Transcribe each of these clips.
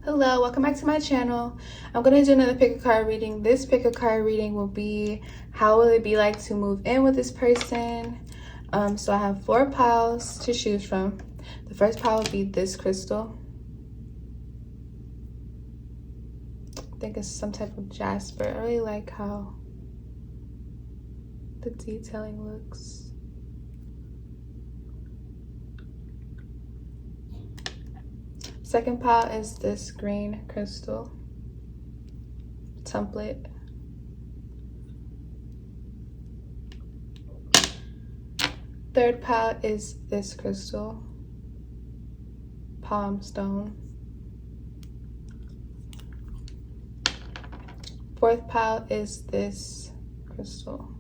Hello, welcome back to my channel. I'm going to do another pick a card reading. This pick a card reading will be how will it be like to move in with this person. So I have 4 piles to choose from. The first pile will be this crystal. I think it's some type of jasper. I really like how the detailing looks. Second pile is this green crystal template. Third pile is this crystal palm stone. Fourth pile is this crystal.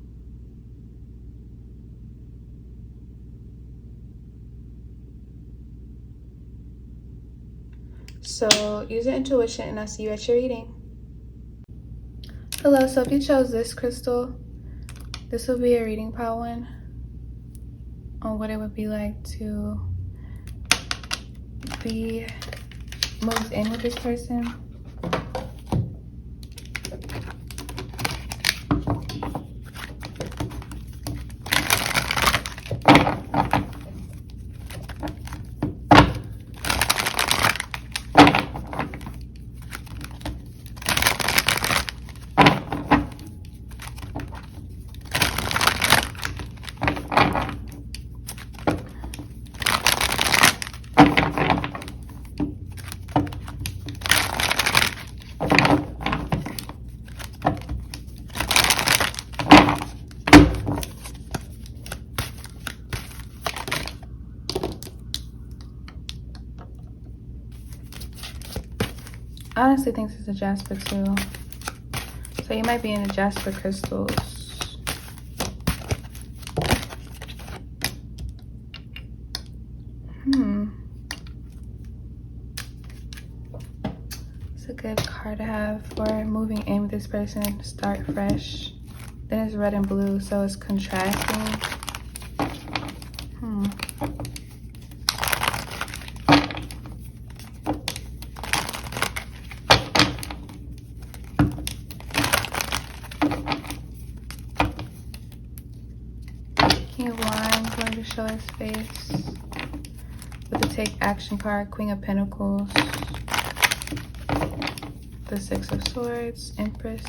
So use your intuition and I'll see you at your reading. Hello, so if you chose this crystal, this will be a reading pile 1 on what it would be like to be moved in with this person. I honestly think this is a jasper too. So you might be into jasper crystals. It's a good card to have for moving in with this person. Start fresh. Then it's red and blue, so it's contrasting. King of Wands going to show his face with the take action card, Queen of Pentacles, the 6 of Swords, Empress,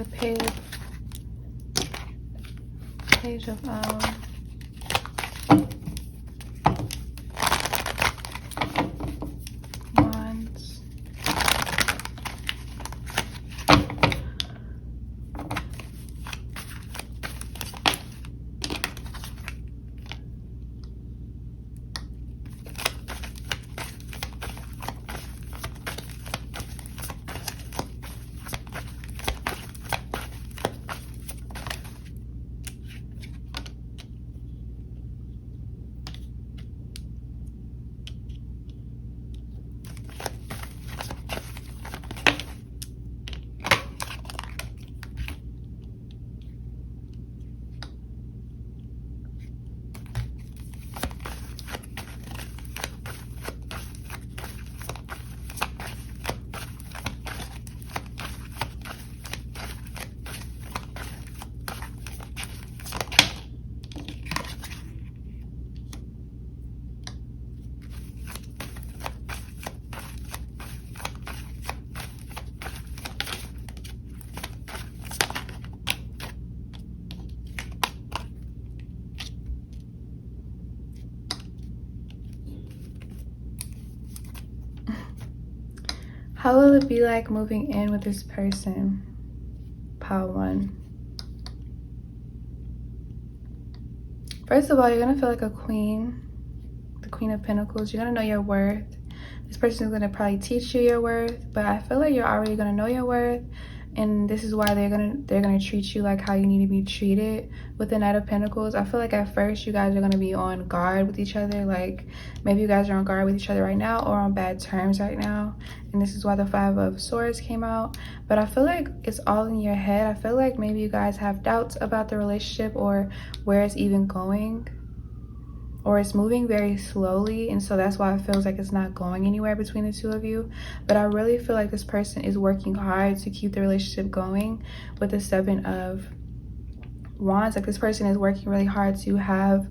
the page of Wands. How will it be like moving in with this person? Pile 1. First of all, you're gonna feel like a queen, the Queen of Pentacles. You're gonna know your worth. This person is gonna probably teach you your worth, but I feel like you're already gonna know your worth and this is why they're gonna treat you like how you need to be treated with the Knight of Pentacles. I feel like at first you guys are gonna be on guard with each other, like maybe you guys are on guard with each other right now or on bad terms right now, and this is why the Five of Swords came out. But I feel like it's all in your head. I feel like maybe you guys have doubts about the relationship or where it's even going, or it's moving very slowly, and so that's why it feels like it's not going anywhere between the two of you. But I really feel like this person is working hard to keep the relationship going with the Seven of Wands. Like this person is working really hard to have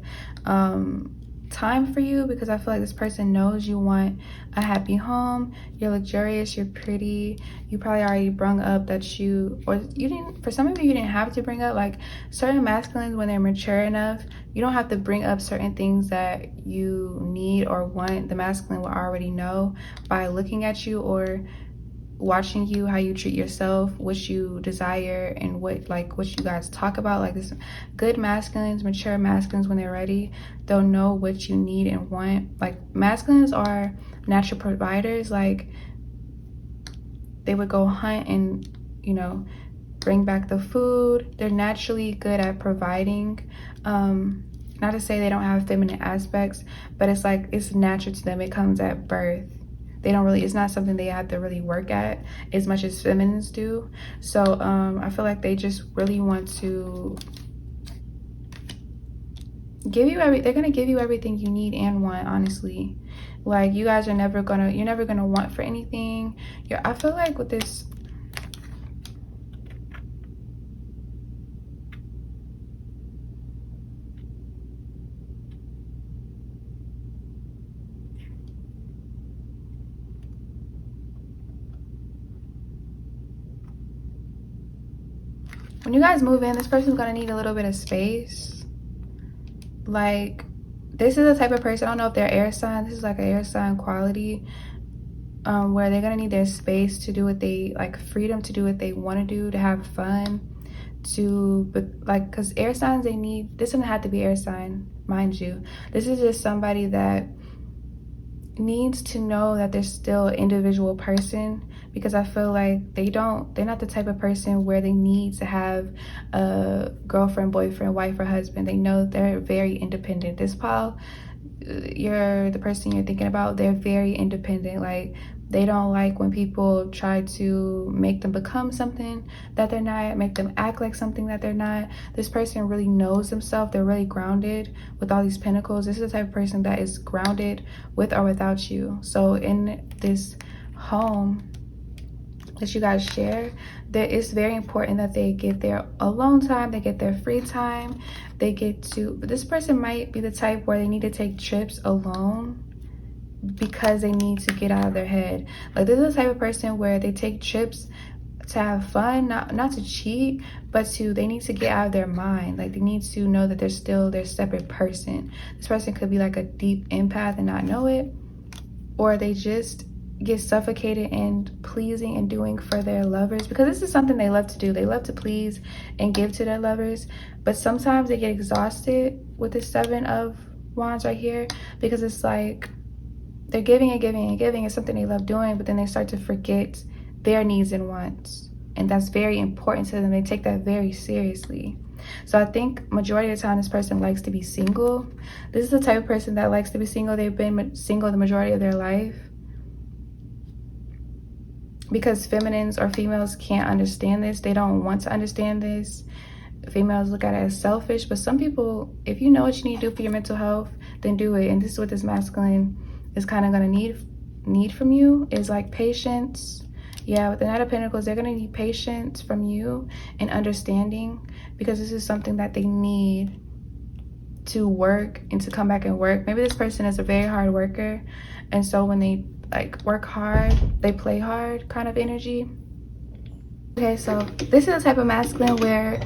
time for you, because I feel like this person knows you want a happy home, you're luxurious, you're pretty. You probably already brung up that you, or you didn't, for some of you didn't have to bring up, like certain masculines when they're mature enough, you don't have to bring up certain things that you need or want. The masculine will already know by looking at you or watching you, how you treat yourself, what you desire, and what you guys talk about. Like this, good masculines, mature masculines, when they're ready, they'll know what you need and want. Like masculines are natural providers. Like they would go hunt and, you know, bring back the food. They're naturally good at providing. Not to say they don't have feminine aspects, but it's like it's natural to them. It comes at birth. They don't really, it's not something they have to really work at as much as feminines do. So I feel like they just really want to give you they're gonna give you everything you need and want, honestly. Like you guys are never gonna, you're never gonna want for anything. I feel like with this, when you guys move in, this person's gonna need a little bit of space. Like this is the type of person, I don't know if they're air sign, this is like an air sign quality, where they're gonna need their space to do what they like, freedom to do what they want to do, to have fun, but like, because air signs, they need, this doesn't have to be air sign, mind you. This is just somebody that needs to know that they're still an individual person, because I feel like they're not the type of person where they need to have a girlfriend, boyfriend, wife, or husband. They know they're very independent. This pile, you're the person you're thinking about, they're very independent. Like they don't like when people try to make them become something that they're not, make them act like something that they're not. This person really knows themselves. They're really grounded with all these pentacles. This is the type of person that is grounded with or without you. So in this home that you guys share, that it's very important that they get their alone time, they get their free time, they get to, this person might be the type where they need to take trips alone because they need to get out of their head. Like this is the type of person where they take trips to have fun, not to cheat, but they need to get out of their mind. Like they need to know that they're still their separate person. This person could be like a deep empath and not know it, or they just get suffocated in pleasing and doing for their lovers, because this is something they love to do. They love to please and give to their lovers, but sometimes they get exhausted with the Seven of Wands right here, because it's like they're giving and giving and giving. It's something they love doing, but then they start to forget their needs and wants, and that's very important to them. They take that very seriously. So I think majority of the time this person likes to be single. This is the type of person that likes to be single. They've been single the majority of their life, because feminines or females can't understand this. They don't want to understand this. Females look at it as selfish, but some people, if you know what you need to do for your mental health, then do it. And this is what this masculine is kind of going to need from you, is like patience. Yeah, with the Knight of Pentacles, they're going to need patience from you and understanding, because this is something that they need to work and to come back and work. Maybe this person is a very hard worker, and so when they like work hard, they play hard kind of energy. Okay, so this is the type of masculine where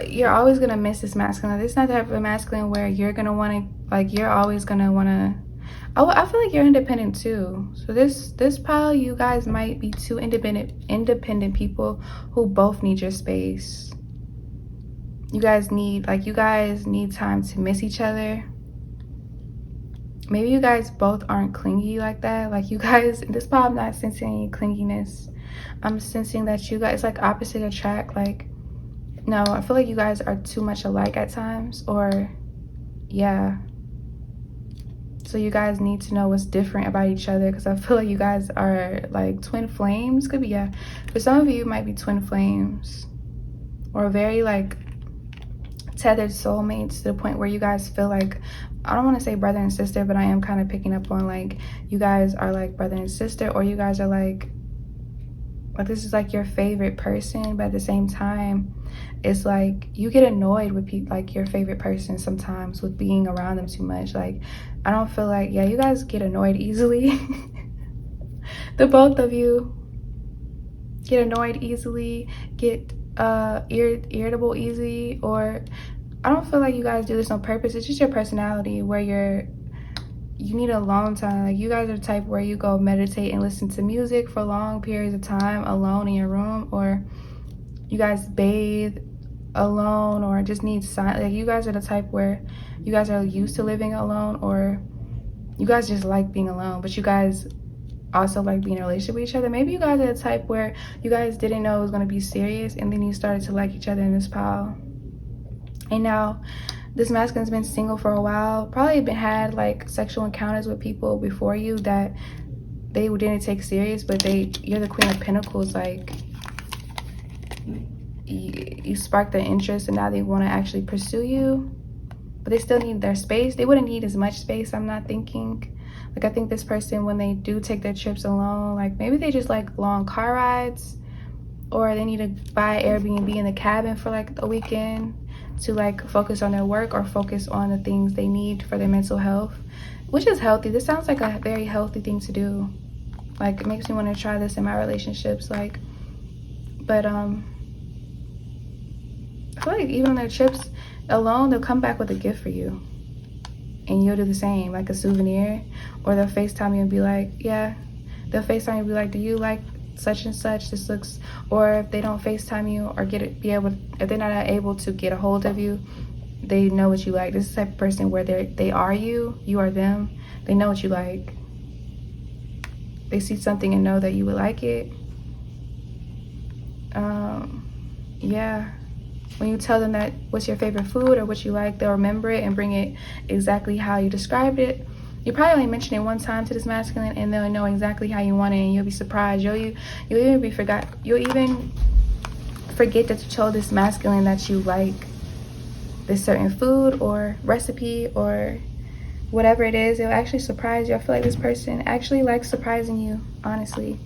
you're always gonna miss this masculine. This is not the type of masculine where you're gonna want to, like, you're always gonna want to, oh, I feel like you're independent too. So this pile, you guys might be two independent people who both need your space. You guys need time to miss each other. Maybe you guys both aren't clingy like that. Like you guys, this pile, I'm not sensing any clinginess. I'm sensing that you guys like opposite attract. Like, no, I feel like you guys are too much alike at times, or yeah. So you guys need to know what's different about each other, because I feel like you guys are like twin flames. Could be, yeah. For some of you, it might be twin flames, or very like tethered soulmates, to the point where you guys feel like, I don't want to say brother and sister, but I am kind of picking up on like you guys are like brother and sister, or you guys are like this is like your favorite person, but at the same time it's like you get annoyed with people, like your favorite person sometimes, with being around them too much. Like, I don't feel like, yeah, you guys get annoyed easily. The both of you get annoyed easily, get irritable easy, or I don't feel like you guys do this on purpose. It's just your personality, where you need alone time. Like, you guys are the type where you go meditate and listen to music for long periods of time alone in your room, or you guys bathe alone, or just need silence. Like, you guys are the type where you guys are used to living alone, or you guys just like being alone, but you guys also like being in a relationship with each other. Maybe you guys are the type where you guys didn't know it was going to be serious, and then you started to like each other in this pile. And now this masculine's been single for a while, probably had like sexual encounters with people before you that they didn't take serious, but you're the Queen of Pentacles. Like, you sparked their interest, and now they want to actually pursue you, but they still need their space. They wouldn't need as much space, I'm not thinking. Like, I think this person, when they do take their trips alone, like maybe they just like long car rides, or they need to buy Airbnb in the cabin for like a weekend to like focus on their work, or focus on the things they need for their mental health, which is healthy. This sounds like a very healthy thing to do. Like, it makes me want to try this in my relationships. Like, but I feel like even on their trips alone, they'll come back with a gift for you, and you'll do the same, like a souvenir. Or they'll FaceTime you and be like, yeah, they'll FaceTime you and be like, do you like such and such? This looks, or if they don't FaceTime you or if they're not able to get a hold of you, they know what you like. This is the type of person where they are you are them. They know what you like. They see something and know that you would like it. Yeah. When you tell them that what's your favorite food or what you like, they'll remember it and bring it exactly how you described it. You probably only mention it one time to this masculine, and they'll know exactly how you want it, and you'll be surprised. You'll even forget that you told this masculine that you like this certain food or recipe or whatever it is. It'll actually surprise you. I feel like this person actually likes surprising you, honestly.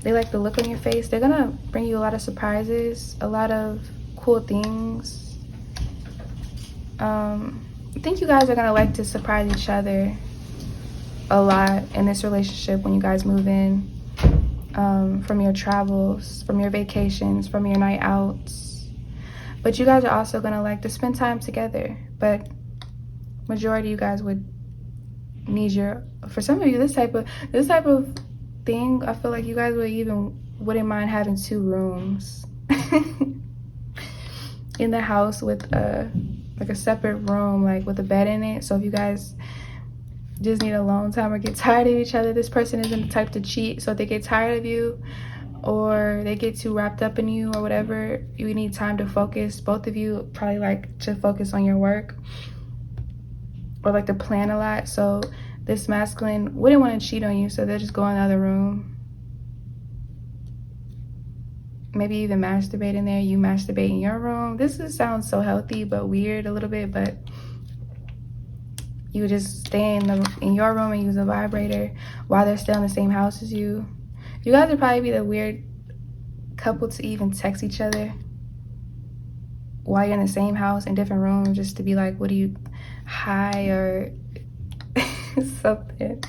They like the look on your face. They're gonna bring you a lot of surprises, a lot of cool things. I think you guys are gonna like to surprise each other a lot in this relationship when you guys move in, from your travels, from your vacations, from your night outs. But you guys are also gonna like to spend time together. But majority of you guys would need for some of you, this type of thing, I feel like you guys wouldn't mind having 2 rooms in the house, with like a separate room, like with a bed in it. So if you guys just need alone time or get tired of each other, this person isn't the type to cheat. So if they get tired of you, or they get too wrapped up in you or whatever, you need time to focus. Both of you probably like to focus on your work, or like to plan a lot. So this masculine wouldn't want to cheat on you, so they'll just go in the other room. Maybe even masturbate in there. You masturbate in your room. Sounds so healthy but weird a little bit, but you just stay in your room and use a vibrator while they're still in the same house as you. You guys would probably be the weird couple to even text each other while you're in the same house in different rooms, just to be like, what do you, hi, or something.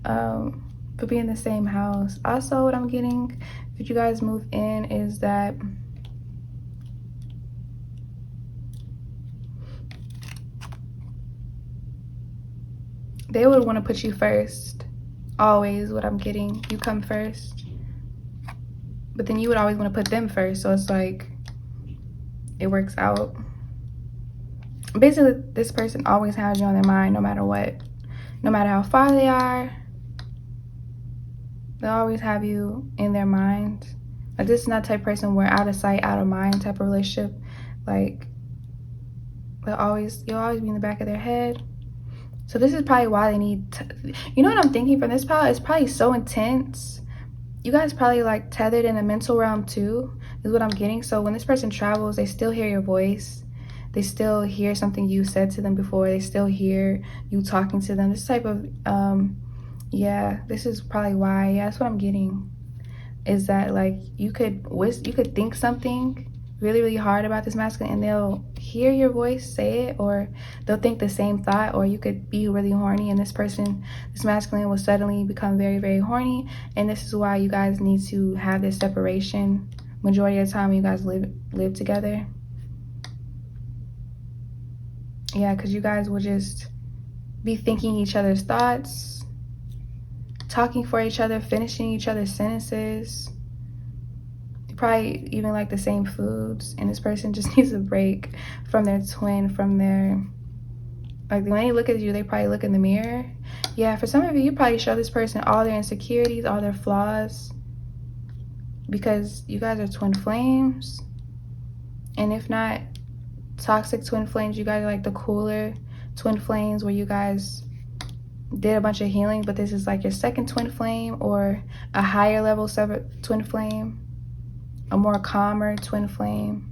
But be in the same house. Also, what I'm getting, if you guys move in, is that they would want to put you first. Always, what I'm getting. You come first. But then you would always want to put them first. So it's like, it works out. Basically, this person always has you on their mind no matter what. No matter how far they are, They'll always have you in their mind. Like, this is not the type of person where out of sight, out of mind type of relationship. Like, you'll always be in the back of their head. So this is probably why they need, you know what I'm thinking from this pile? It's probably so intense. You guys probably like tethered in the mental realm too, is what I'm getting. So when this person travels, they still hear your voice. They still hear something you said to them before. They still hear you talking to them. This type of, yeah, this is probably why. Yeah, that's what I'm getting. Is that like you could think something really, really hard about this masculine, and they'll hear your voice say it, or they'll think the same thought. Or you could be really horny, and this masculine will suddenly become very, very horny. And this is why you guys need to have this separation majority of the time when you guys live together. Yeah, because you guys will just be thinking each other's thoughts, talking for each other, finishing each other's sentences. Probably even like the same foods, and this person just needs a break from their twin, from their, like, when they look at you, they probably look in the mirror. Yeah, for some of you probably show this person all their insecurities, all their flaws, because you guys are twin flames. And if not toxic twin flames, you guys are like the cooler twin flames, where you guys did a bunch of healing, but this is like your second twin flame, or a higher level twin flame, a more calmer twin flame.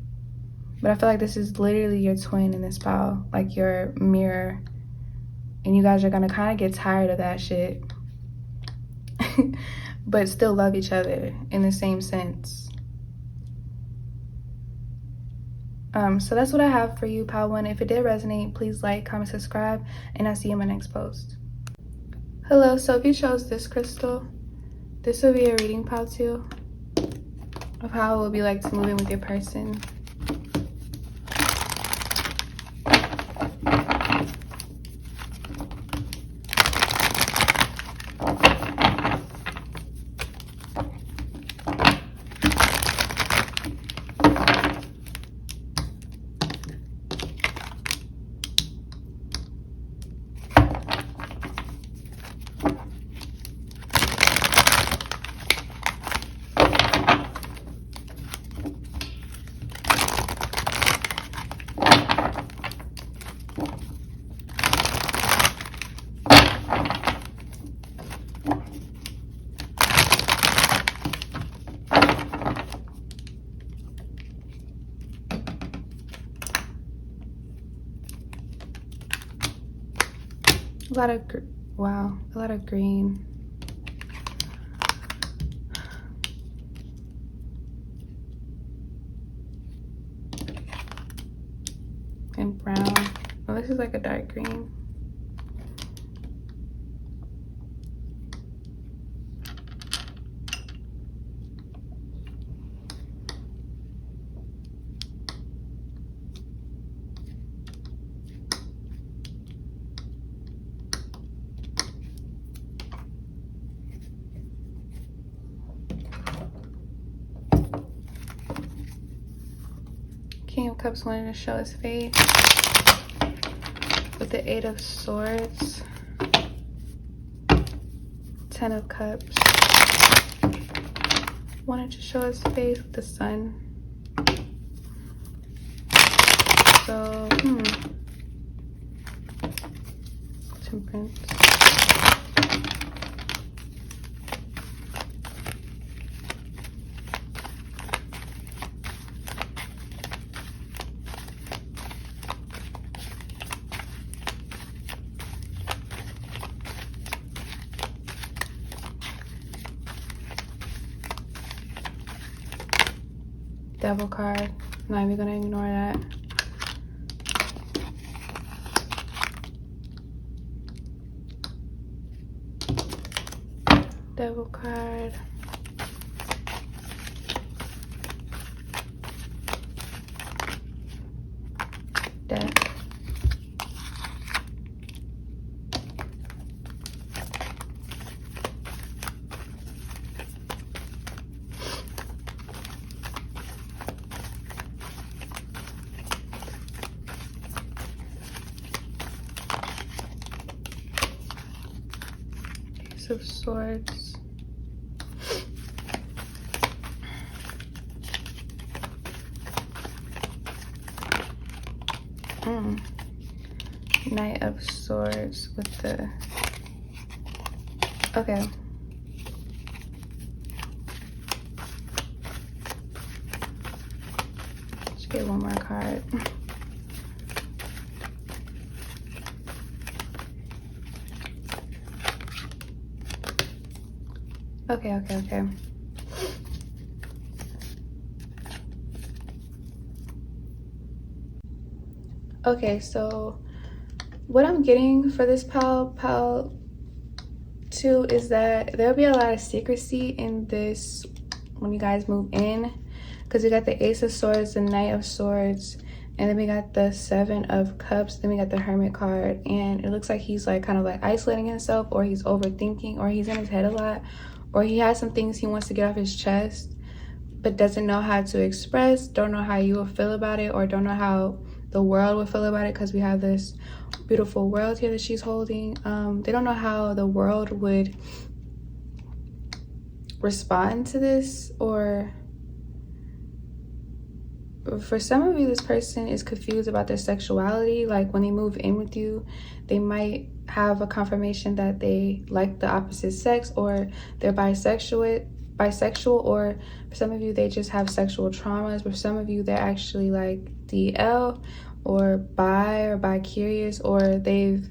But I feel like this is literally your twin in this pile, like your mirror. And you guys are gonna kind of get tired of that shit, but still love each other in the same sense. So that's what I have for you, pile 1. If it did resonate, please like, comment, subscribe, and I'll see you in my next post. Hello, so if you chose this crystal, this will be a reading, pile 2, of how it will be like to move in with your person. A lot of green. And brown. Oh, this is like a dark green. King of Cups wanted to show his face with the 8 of Swords, 10 of Cups. Wanted to show his face with the Sun. So, Temperance. Devil card. I'm not even gonna ignore that. Devil card. Death. Of Swords, Knight of Swords with the, okay. Let's get one more card. Okay. Okay, so what I'm getting for this pile 2 is that there'll be a lot of secrecy in this when you guys move in, because we got the Ace of Swords, the Knight of Swords, and then we got the Seven of Cups, then we got the Hermit card, and it looks like he's like kind of like isolating himself, or he's overthinking, or he's in his head a lot, or he has some things he wants to get off his chest but doesn't know how to express, don't know how you will feel about it, or don't know how the world will feel about it, because we have this beautiful world here that she's holding. They don't know how the world would respond to this, or for some of you, this person is confused about their sexuality. Like when they move in with you, they might have a confirmation that they like the opposite sex, or they're bisexual, or for some of you, they just have sexual traumas. For some of you, they're actually like DL or bi-curious, or they've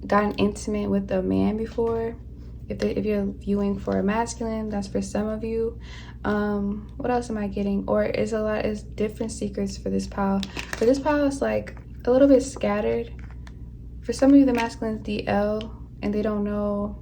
gotten intimate with a man before. If you're viewing for a masculine, that's for some of you. What else am I getting? Or is different secrets for this pile. For this pile, it's like a little bit scattered. For some of you, the masculine is DL and they don't know.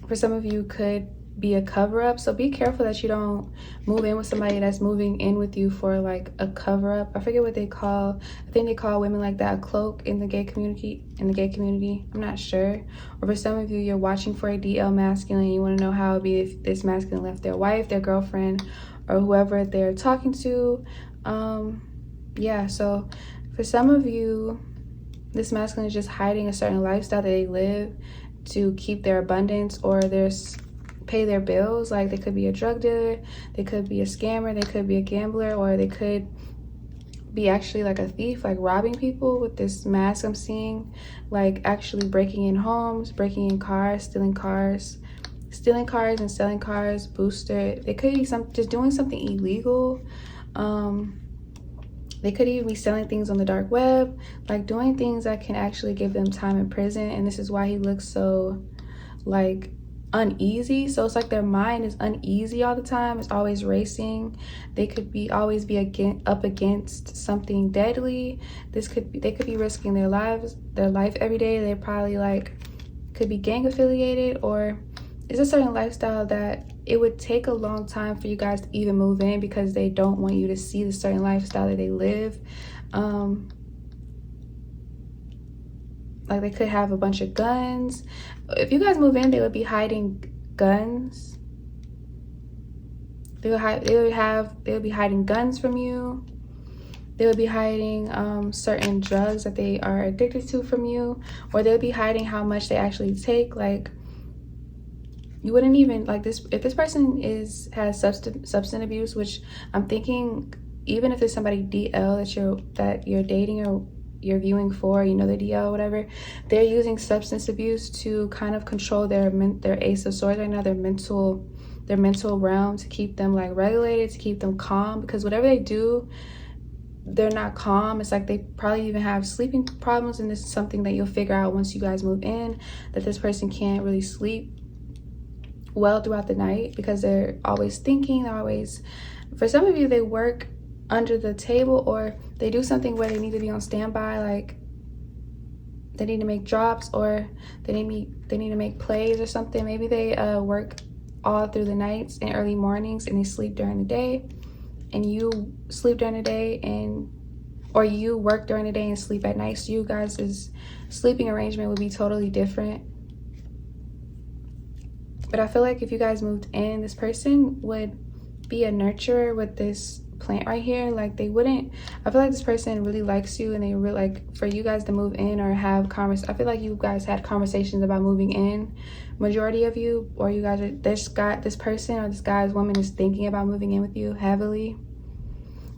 For some of you, could be a cover-up, so be careful that you don't move in with somebody that's moving in with you for like a cover-up. I forget what they call, I think they call women like that a cloak in the gay community. I'm not sure. Or for some of you, you're watching for a DL masculine, you want to know how it would be if this masculine left their wife, their girlfriend, or whoever they're talking to. Yeah, so for some of you, this masculine is just hiding a certain lifestyle that they live to keep their abundance, or pay their bills. Like they could be a drug dealer, they could be a scammer, they could be a gambler, or they could be actually like a thief, like robbing people with this mask I'm seeing, like actually breaking in homes, breaking in cars, stealing cars and selling cars, booster. They could be just doing something illegal. They could even be selling things on the dark web, like doing things that can actually give them time in prison. And this is why he looks so like uneasy. So it's like their mind is uneasy all the time. It's always racing. They could always be up against something deadly. They could be risking their life every day. They probably like could be gang affiliated, or it's a certain lifestyle that it would take a long time for you guys to even move in, because they don't want you to see the certain lifestyle that they live. Like they could have a bunch of guns. If you guys move in, they would be hiding guns. They would be hiding guns from you. They would be hiding certain drugs that they are addicted to from you, or they would be hiding how much they actually take. Like you wouldn't even like this if this person has substance abuse, which I'm thinking, even if there's somebody DL that you're dating or you're viewing for, you know, the DL, whatever, they're using substance abuse to kind of control their Ace of Swords right now, their mental realm, to keep them like regulated, to keep them calm, because whatever they do, they're not calm. It's like they probably even have sleeping problems, and this is something that you'll figure out once you guys move in, that this person can't really sleep well throughout the night because they're always thinking. For some of you, they work under the table, or they do something where they need to be on standby, like they need to make drops, or they need to make plays or something. Maybe they work all through the nights and early mornings, and they sleep during the day, and you sleep during the day, or you work during the day and sleep at night. So you guys' sleeping arrangement would be totally different. But I feel like if you guys moved in, this person would be a nurturer with this plant right here. Like they wouldn't, I feel like this person really likes you, and they really like for you guys to move in or have I feel like you guys had conversations about moving in, majority of you, or you guys are, this person or this guy's woman is thinking about moving in with you heavily.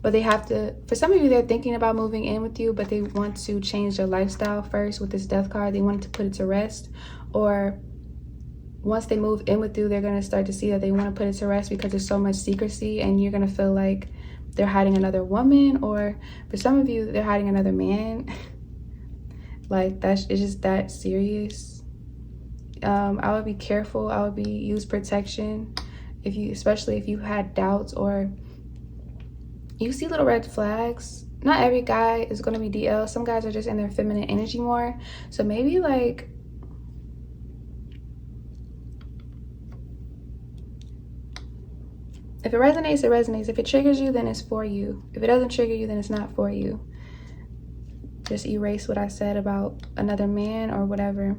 but they have to, for some of you, they're thinking about moving in with you, but they want to change their lifestyle first. With this death card, they want to put it to rest. Or once they move in with you, they're going to start to see that they want to put it to rest because there's so much secrecy, and you're going to feel like they're hiding another woman, or for some of you, they're hiding another man. Like, it's just that serious. I would be careful. I would use protection, especially if you had doubts or you see little red flags. Not every guy is going to be DL. Some guys are just in their feminine energy more. So maybe like, if it resonates, it resonates. If it triggers you, then it's for you. If it doesn't trigger you, then it's not for you. Just erase what I said about another man or whatever.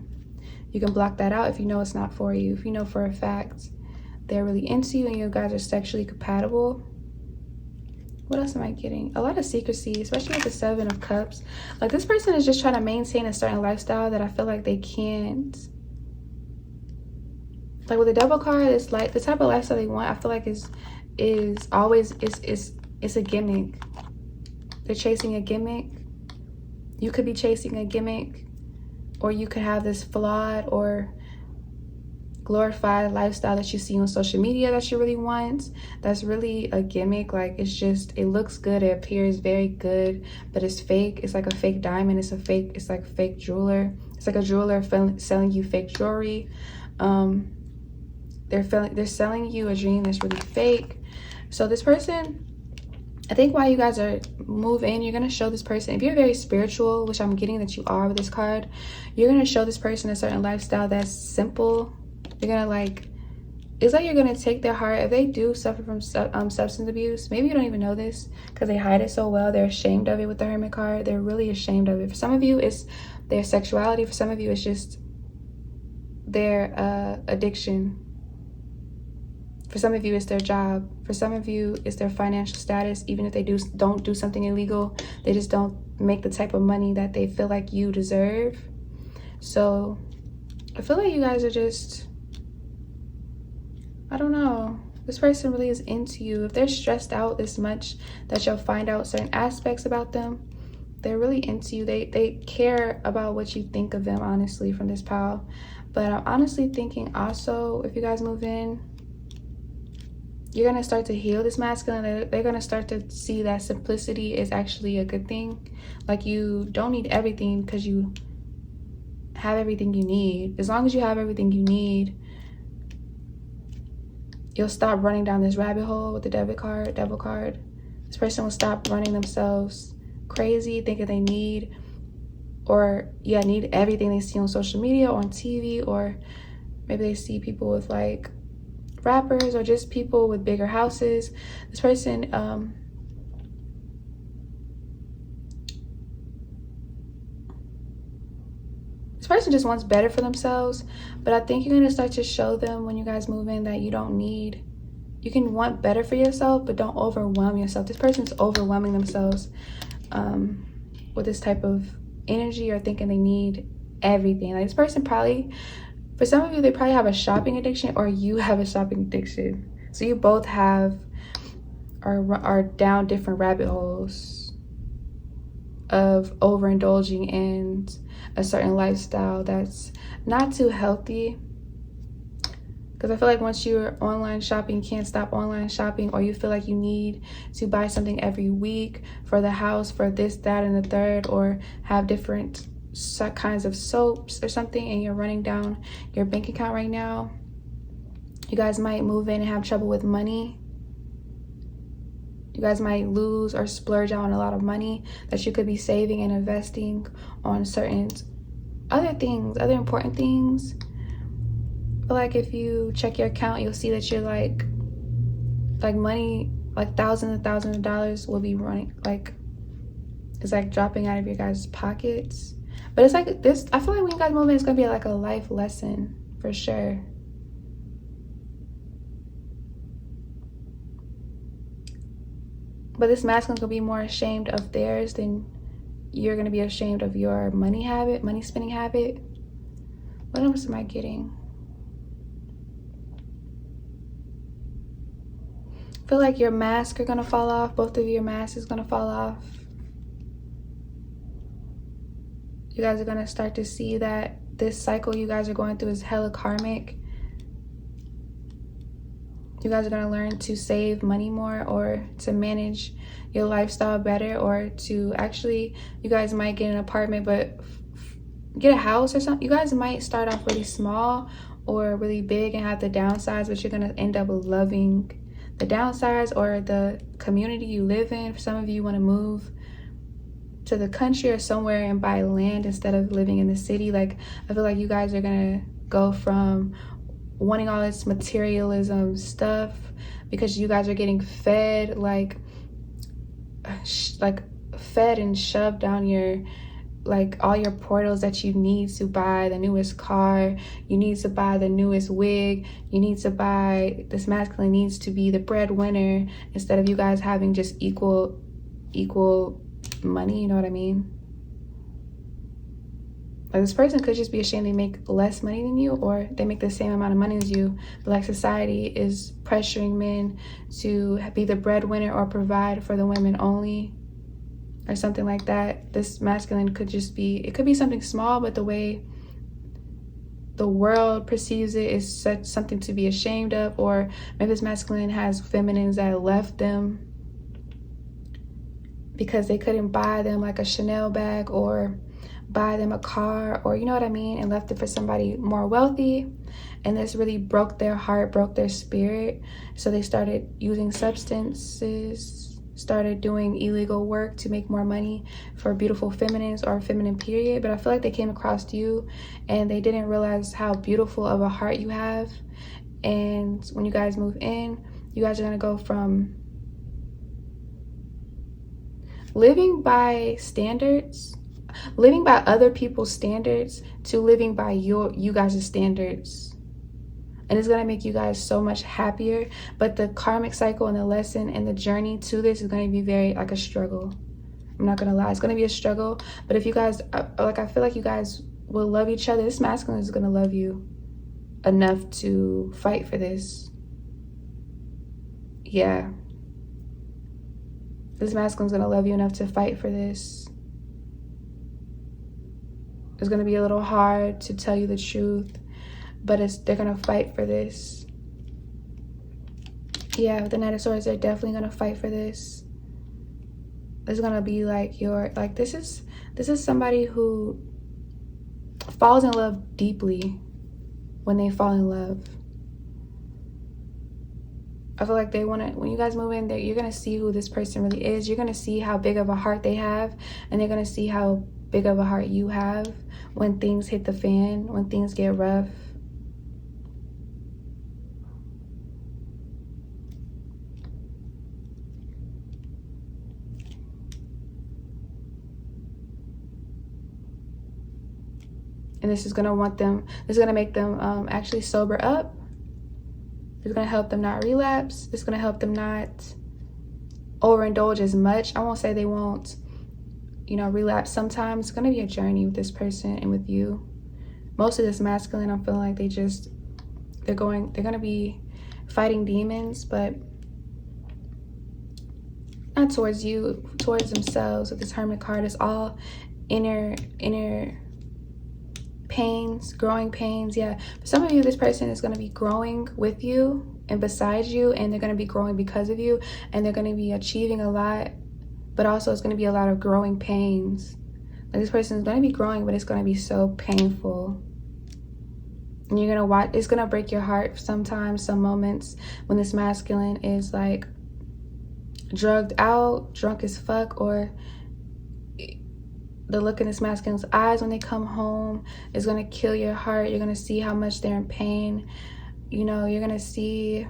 You can block that out if you know it's not for you. If you know for a fact they're really into you and you guys are sexually compatible. What else am I getting? A lot of secrecy, especially with the 7 of Cups. Like, this person is just trying to maintain a certain lifestyle that I feel like they can't. Like, with the Devil card, it's like the type of lifestyle they want, I feel like is always it's a gimmick. They're chasing a gimmick. You could be chasing a gimmick, or you could have this flawed or glorified lifestyle that you see on social media that you really want. That's really a gimmick. Like, it's just, it looks good, it appears very good, but it's fake. It's like a fake diamond. It's like fake jeweler. It's like a jeweler selling you fake jewelry. They're selling you a dream that's really fake. So this person, I think while you guys are moving, you're going to show this person, if you're very spiritual, which I'm getting that you are with this card, you're going to show this person a certain lifestyle that's simple. You're going to like, it's like you're going to take their heart. If they do suffer from substance abuse, maybe you don't even know this because they hide it so well. They're ashamed of it with the Hermit card. They're really ashamed of it. For some of you, it's their sexuality. For some of you, it's just their addiction. For some of you, it's their job. For some of you, it's their financial status. Even if they don't do something illegal, they just don't make the type of money that they feel like you deserve. So I feel like you guys are just, I don't know. This person really is into you. If they're stressed out this much that you'll find out certain aspects about them, they're really into you. They care about what you think of them, honestly, from this pile. But I'm honestly thinking also, if you guys move in, you're going to start to heal this masculine. They're going to start to see that simplicity is actually a good thing. Like, you don't need everything because you have everything you need. As long as you have everything you need, you'll stop running down this rabbit hole with the devil card. This person will stop running themselves crazy, thinking they need everything they see on social media or on TV, or maybe they see people with like rappers or just people with bigger houses. This person just wants better for themselves, but I think you're going to start to show them when you guys move in that you can want better for yourself, but don't overwhelm yourself. This person's overwhelming themselves with this type of energy, or thinking they need everything. Like, this person probably, for some of you, they probably have a shopping addiction, or you have a shopping addiction. So you both are down different rabbit holes of overindulging in a certain lifestyle that's not too healthy. Because I feel like once you're online shopping, you can't stop online shopping, or you feel like you need to buy something every week for the house, for this, that, and the third, or have different kinds of soaps or something, and you're running down your bank account right now. You guys might move in and have trouble with money. You guys might lose or splurge on a lot of money that you could be saving and investing on certain other things, other important things. But like, if you check your account, you'll see that you're like money, like thousands of dollars will be running, like it's like dropping out of your guys' pockets. But it's like this, I feel like when you guys move in, it's gonna be like a life lesson for sure. But this masculine's gonna be more ashamed of theirs than you're gonna be ashamed of your money spending habit. What else am I getting? I feel like your mask are gonna fall off. Both of your masks is gonna fall off. You guys are gonna start to see that this cycle you guys are going through is hella karmic. You guys are gonna learn to save money more, or to manage your lifestyle better, or to actually, you guys might get an apartment, but get a house or something. You guys might start off really small or really big and have the downsides, but you're gonna end up loving the downsides or the community you live in. For some of you want to move to the country or somewhere and buy land instead of living in the city. Like, I feel like you guys are gonna go from wanting all this materialism stuff because you guys are getting fed like fed and shoved down your, like, all your portals that you need to buy the newest car, you need to buy the newest wig, you need to buy, this masculine needs to be the breadwinner, instead of you guys having just equal money. You know what I mean? Like, this person could just be ashamed they make less money than you, or they make the same amount of money as you, but like society is pressuring men to be the breadwinner or provide for the women only, or something like that. This masculine could just be, it could be something small, but the way the world perceives it is such something to be ashamed of. Or maybe this masculine has feminines that left them because they couldn't buy them like a Chanel bag or buy them a car, or you know what I mean, and left it for somebody more wealthy, and this really broke their heart, broke their spirit. So they started using substances, started doing illegal work to make more money for beautiful feminines or feminine period. But I feel like they came across you and they didn't realize how beautiful of a heart you have. And when you guys move in, you guys are going to go from living by standards, living by other people's standards, to living by you guys' standards. And it's gonna make you guys so much happier. But the karmic cycle and the lesson and the journey to this is gonna be very like a struggle. I'm not gonna lie, it's gonna be a struggle. But if you guys, like, I feel like you guys will love each other. This masculine is gonna love you enough to fight for this. Yeah. This masculine's gonna love you enough to fight for this. It's gonna be a little hard to tell you the truth, but they're gonna fight for this. Yeah, with the Knight of Swords, they're definitely gonna fight for this. It's gonna be like this is somebody who falls in love deeply when they fall in love. I feel like they want to, when you guys move in there, you're gonna see who this person really is. You're gonna see how big of a heart they have, and they're gonna see how big of a heart you have when things hit the fan, when things get rough. And this is gonna this is gonna make them actually sober up. It's gonna help them not relapse. It's gonna help them not overindulge as much. I won't say they won't, relapse. Sometimes it's gonna be a journey with this person and with you. Most of this masculine, I'm feeling like they're gonna be fighting demons, but not towards you, towards themselves. With this Hermit card, it's all inner pains, growing pains. Yeah, for some of you, this person is going to be growing with you and beside you, and they're going to be growing because of you, and they're going to be achieving a lot, but also it's going to be a lot of growing pains. Like, this person is going to be growing, but it's going to be so painful, and you're going to watch. It's going to break your heart sometimes, some moments, when this masculine is like drugged out, drunk as fuck, or the look in this masculine's eyes when they come home is going to kill your heart. You're going to see how much they're in pain. You're going to see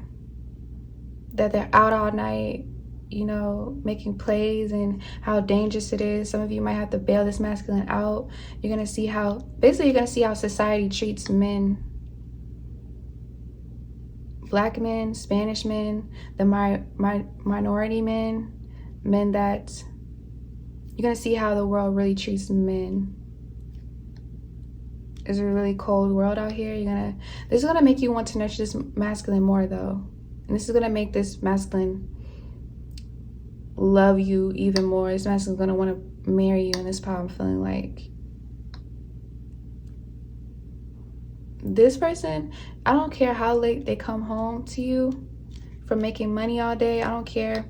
that they're out all night, making plays, and how dangerous it is. Some of you might have to bail this masculine out. You're going to see how society treats men. Black men, Spanish men, the minority men that... You're going to see how the world really treats men. It's a really cold world out here. This is going to make you want to nurture this masculine more, though. And And this is going to make this masculine love you even more. This masculine is going to want to marry you in this pile. I'm feeling like this person, I don't care how late they come home to you from making money all day. I don't care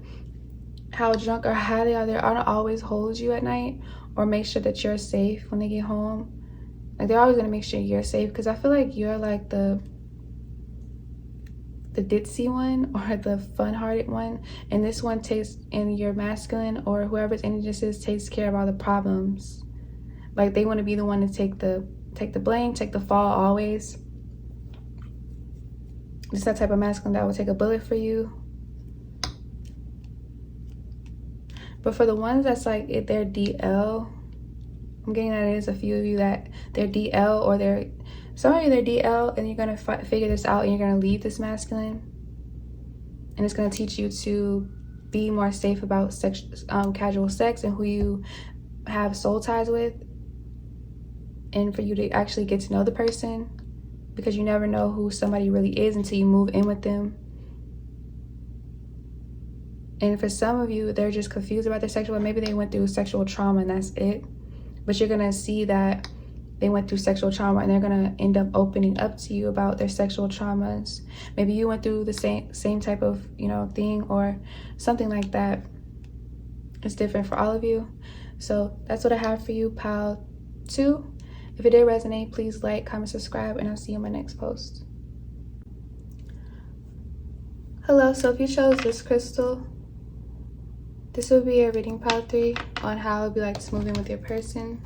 how drunk or high they are. They're going to always hold you at night or make sure that you're safe when they get home. Like, they're always going to make sure you're safe, because I feel like you're like the ditzy one or the fun-hearted one, and this one takes, and your masculine or whoever's energy this is takes care of all the problems. Like, they want to be the one to take the blame, take the fall always. It's that type of masculine that will take a bullet for you. But for the ones that's like, if they're DL, I'm getting that it is a few of you that they're DL, or some of you they're DL, and you're gonna figure this out, and you're gonna leave this masculine, and it's gonna teach you to be more safe about casual sex and who you have soul ties with, and for you to actually get to know the person, because you never know who somebody really is until you move in with them. And for some of you, they're just confused about their sexual, maybe they went through sexual trauma and that's it. But you're gonna see that they went through sexual trauma, and they're gonna end up opening up to you about their sexual traumas. Maybe you went through the same type of, thing or something like that. It's different for all of you. So that's what I have for you, pile 2. If it did resonate, please like, comment, subscribe, and I'll see you in my next post. Hello, so if you chose this crystal, this will be a reading, pile 3, on how it would be like to move in with your person.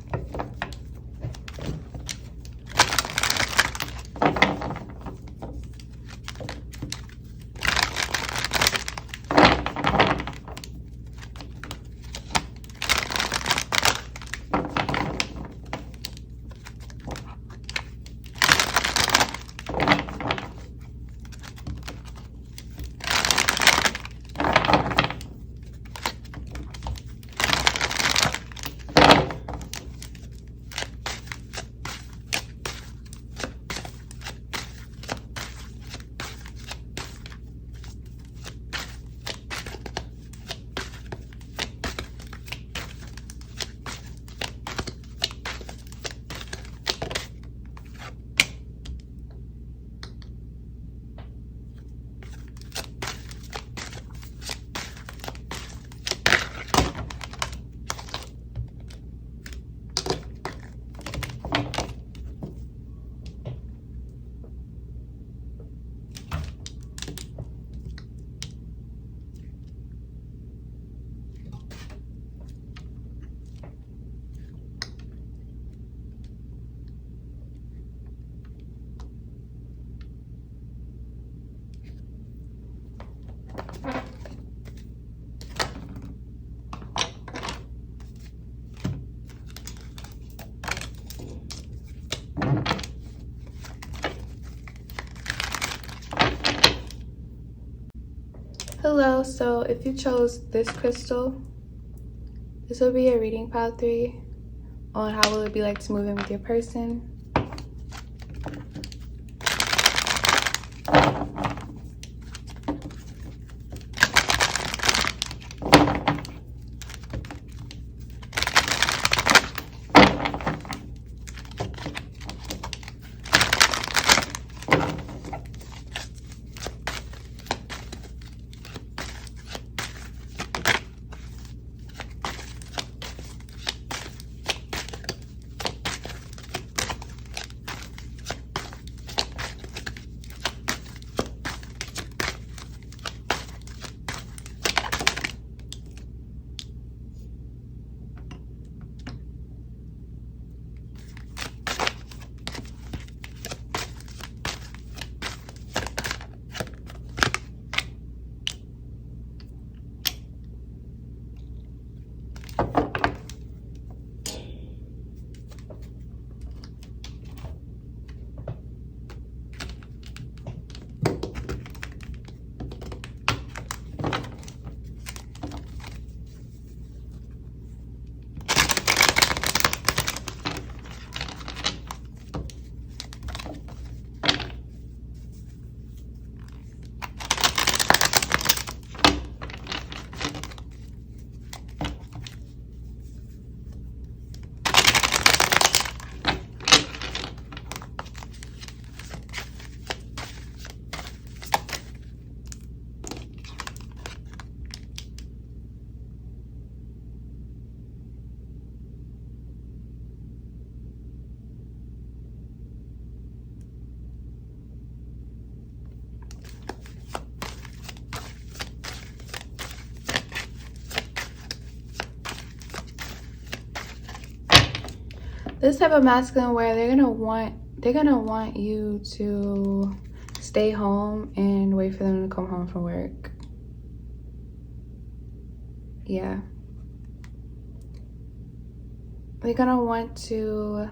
Hello, so if you chose this crystal, this will be a reading, pile 3, on how will it be like to move in with your person. This type of masculine where they're gonna want you to stay home and wait for them to come home from work. Yeah. They're gonna want to,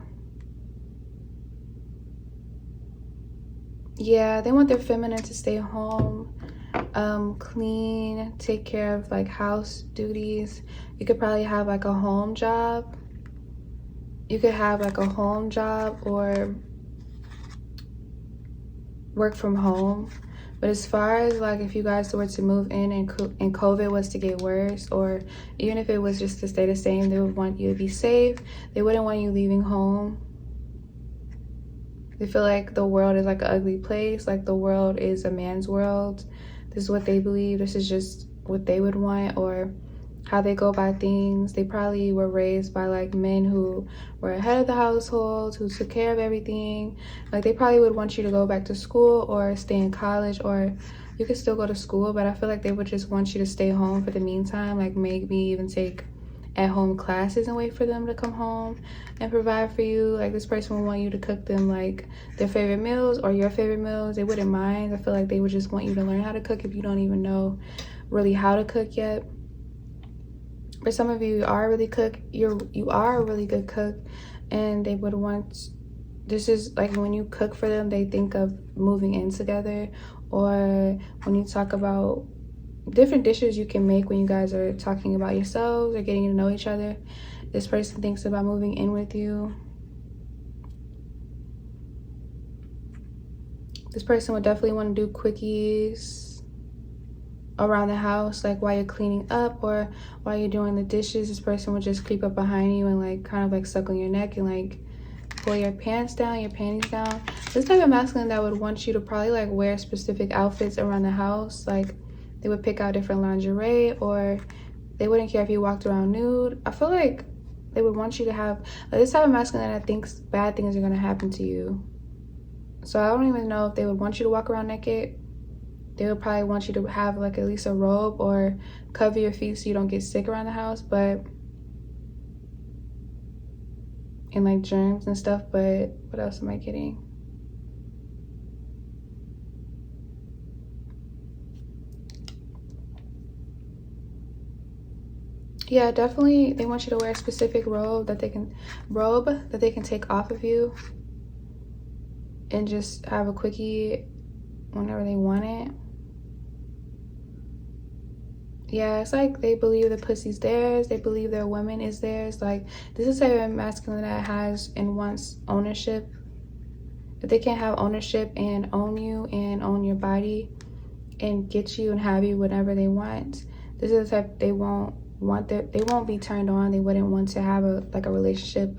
yeah, they want their feminine to stay home, clean, take care of like house duties. You could probably have like a home job. You could have like a home job or work from home. But as far as like if you guys were to move in and COVID was to get worse, or even if it was just to stay the same, they would want you to be safe. They wouldn't want you leaving home. They feel like the world is like an ugly place, like the world is a man's world. This is what they believe. This is just what they would want, or how they go about things. They probably were raised by like men who were head of the household, who took care of everything. Like they probably would want you to go back to school or stay in college, or you could still go to school, but I feel like they would just want you to stay home for the meantime, like maybe even take at-home classes and wait for them to come home and provide for you. Like this person would want you to cook them like their favorite meals or your favorite meals. They wouldn't mind. I feel like they would just want you to learn how to cook if you don't even know really how to cook yet. For some of you, you are a really good cook, and they would want, this is like when you cook for them, they think of moving in together. Or when you talk about different dishes you can make when you guys are talking about yourselves or getting to know each other, this person thinks about moving in with you. This person would definitely want to do quickies around the house, like while you're cleaning up or while you're doing the dishes. This person would just creep up behind you and like kind of like suck on your neck and like pull your pants down, your panties down. This type of masculine that would want you to probably like wear specific outfits around the house. Like they would pick out different lingerie, or they wouldn't care if you walked around nude. I feel like they would want you to have like this type of masculine that thinks bad things are going to happen to you. So I don't even know if they would want you to walk around naked. They would probably want you to have like at least a robe or cover your feet so you don't get sick around the house, but and like germs and stuff. But what else am I getting? Yeah, definitely they want you to wear a specific robe that they can take off of you and just have a quickie whenever they want it. Yeah, it's like they believe the pussy's theirs. They believe their woman is theirs. Like this is a masculine that has and wants ownership. If they can't have ownership and own you and own your body and get you and have you whenever they want, this is the type they won't be turned on. They wouldn't want to have a relationship.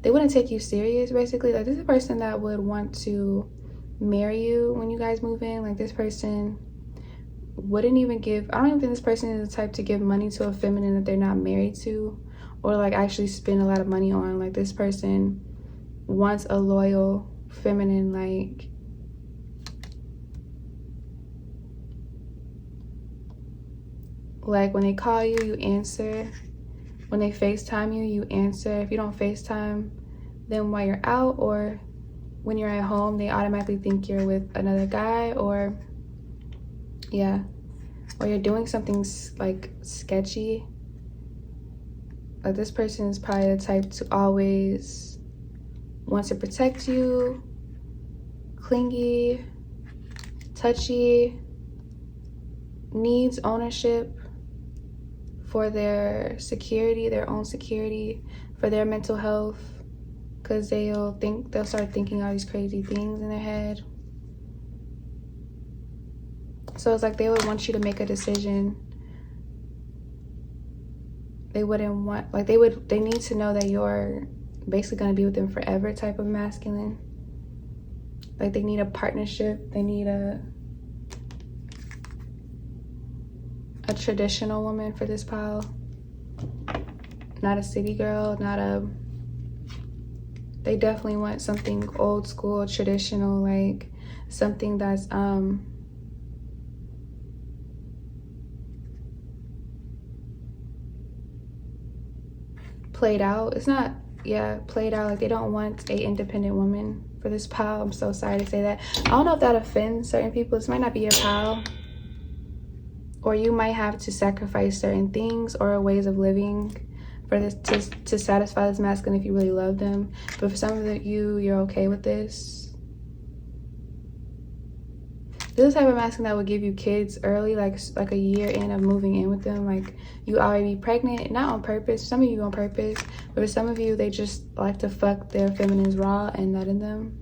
They wouldn't take you serious, basically. Like this is a person that would want to marry you when you guys move in. Like this person wouldn't even give, I don't even think this person is the type to give money to a feminine that they're not married to, or like actually spend a lot of money on. Like this person wants a loyal feminine. Like when they call you, you answer. When they FaceTime you, you answer. If you don't FaceTime them while you're out or when you're at home, they automatically think you're with another guy, or yeah, or you're doing something like sketchy. Like this person is probably the type to always want to protect you, clingy, touchy, needs ownership for their security, their own security, for their mental health, because they'll start thinking all these crazy things in their head. So it's like they would want you to make a decision. They wouldn't want, like they need to know that you're basically going to be with them forever type of masculine. Like they need a partnership. They need a traditional woman for this pile. Not a city girl, they definitely want something old school, traditional, like something that's played out. It's not yeah, played out. Like they don't want a independent woman for this pile. I'm so sorry to say that. I don't know if that offends certain people. This might not be your pile, or you might have to sacrifice certain things or ways of living for this to satisfy this masculine if you really love them. But for some of you, you're okay with this. This is the type of masculine that would give you kids early, like a year in of moving in with them. Like you already be pregnant, not on purpose. Some of you on purpose, but for some of you, they just like to fuck their feminines raw and nut in them.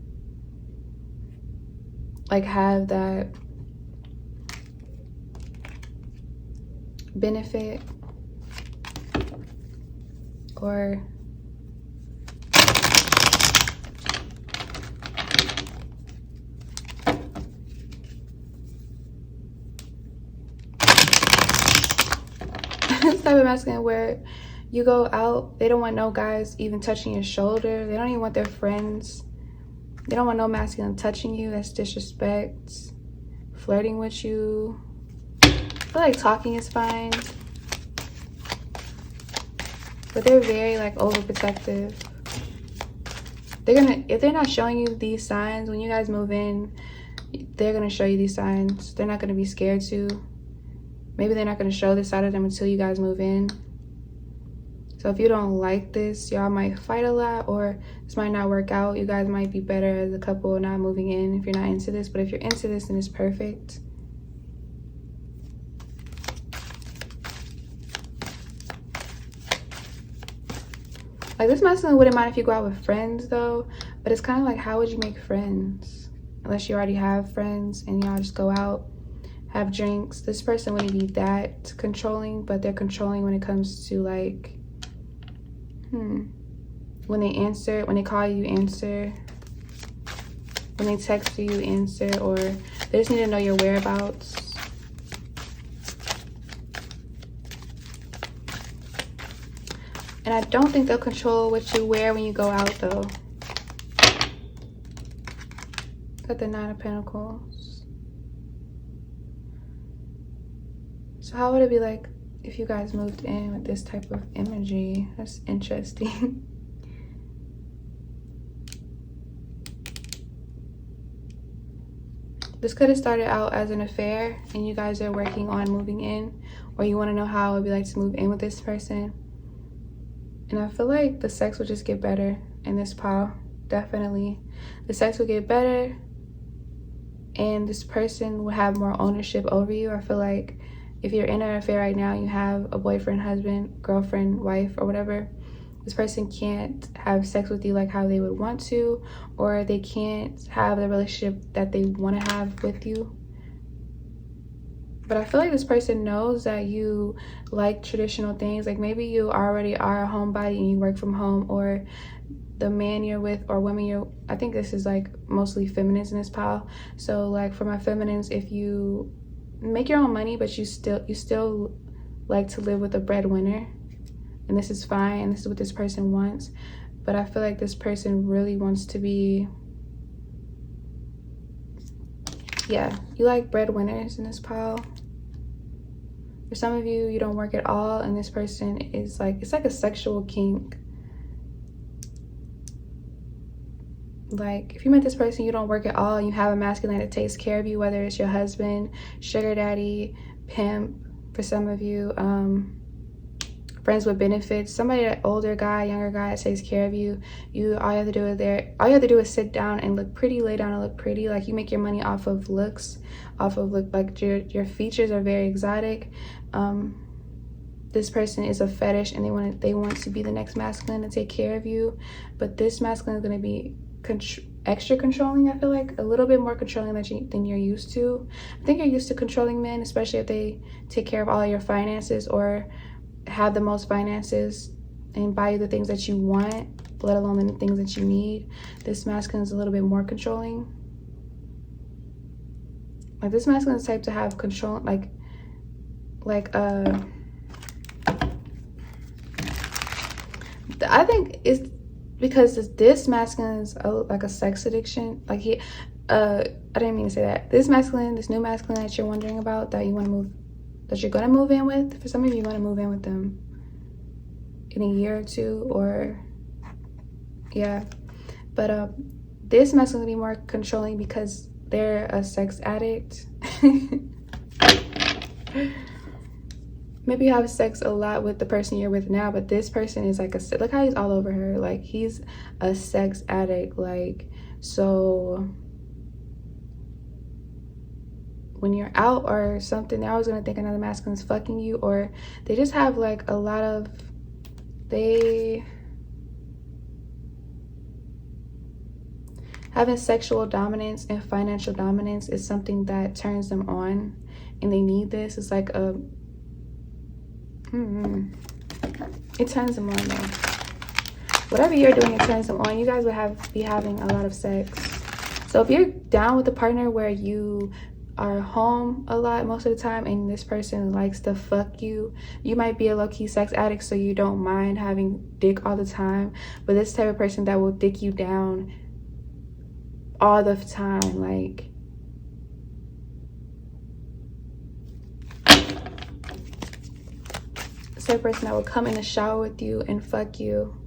Like have that benefit or this type of masculine where you go out, they don't want no guys even touching your shoulder. They don't even want their friends. They don't want no masculine touching you. That's disrespect. Flirting with you. I feel like talking is fine, but they're very like overprotective. They're gonna, if they're not showing you these signs when you guys move in, they're gonna show you these signs. They're not gonna be scared to. Maybe they're not gonna show this side of them until you guys move in. So if you don't like this, y'all might fight a lot, or this might not work out. You guys might be better as a couple not moving in if you're not into this. But if you're into this, then it's perfect. Like this masculine wouldn't mind if you go out with friends though, but it's kind of like, how would you make friends? Unless you already have friends and y'all just go out, have drinks. This person wouldn't be that controlling, but they're controlling when it comes to like, when they answer, when they call you, answer. When they text you, answer, or they just need to know your whereabouts. And I don't think they'll control what you wear when you go out though. Got the 9 of Pentacles. So how would it be like if you guys moved in with this type of energy? That's interesting. This could have started out as an affair and you guys are working on moving in, or you want to know how it would be like to move in with this person. And I feel like the sex will just get better in this pile. Definitely. The sex will get better and this person will have more ownership over you. I feel like if you're in an affair right now, you have a boyfriend, husband, girlfriend, wife, or whatever, this person can't have sex with you like how they would want to, or they can't have the relationship that they want to have with you. But I feel like this person knows that you like traditional things. Like maybe you already are a homebody and you work from home, or the man you're with or women you're, I think this is like mostly feminines in this pile. So like for my feminines, if you make your own money, but you still like to live with a breadwinner, and this is fine, and this is what this person wants. But I feel like this person really wants to be, yeah, you like breadwinners in this pile. For some of you, you don't work at all, and this person is like, it's like a sexual kink. Like if you met this person, you don't work at all, and you have a masculine that takes care of you, whether it's your husband, sugar daddy, pimp, for some of you, friends with benefits, somebody, that older guy, younger guy that takes care of you. All you have to do is sit down and look pretty, lay down and look pretty. Like you make your money off of looks, like your features are very exotic. This person is a fetish and they want to be the next masculine to take care of you. But this masculine is going to be extra controlling. I feel like a little bit more controlling than you're used to. I think you're used to controlling men, especially if they take care of all your finances or have the most finances and buy you the things that you want, let alone the things that you need. This masculine is a little bit more controlling. Like this masculine is the type to have control, like I think it's because this masculine is like a sex addiction. Like I didn't mean to say that. This new masculine that you're wondering about, that you're gonna move in with, for some of you want to move in with them in a year or two, or Yeah, but this masculine will be more controlling because they're a sex addict. Maybe you have sex a lot with the person you're with now, but this person is like look how he's all over her. Like, he's a sex addict. Like, so when you're out or something, they're always gonna think another masculine's fucking you, or they just have like a lot of, having sexual dominance and financial dominance is something that turns them on, and they need this. It's like a it turns them on though. Whatever you're doing, it turns them on. You guys would be having a lot of sex. So if you're down with a partner where you are home a lot most of the time and this person likes to fuck you, you might be a low-key sex addict, so you don't mind having dick all the time. But this type of person that will dick you down all the time, like, this type of person that will come in the shower with you and fuck you.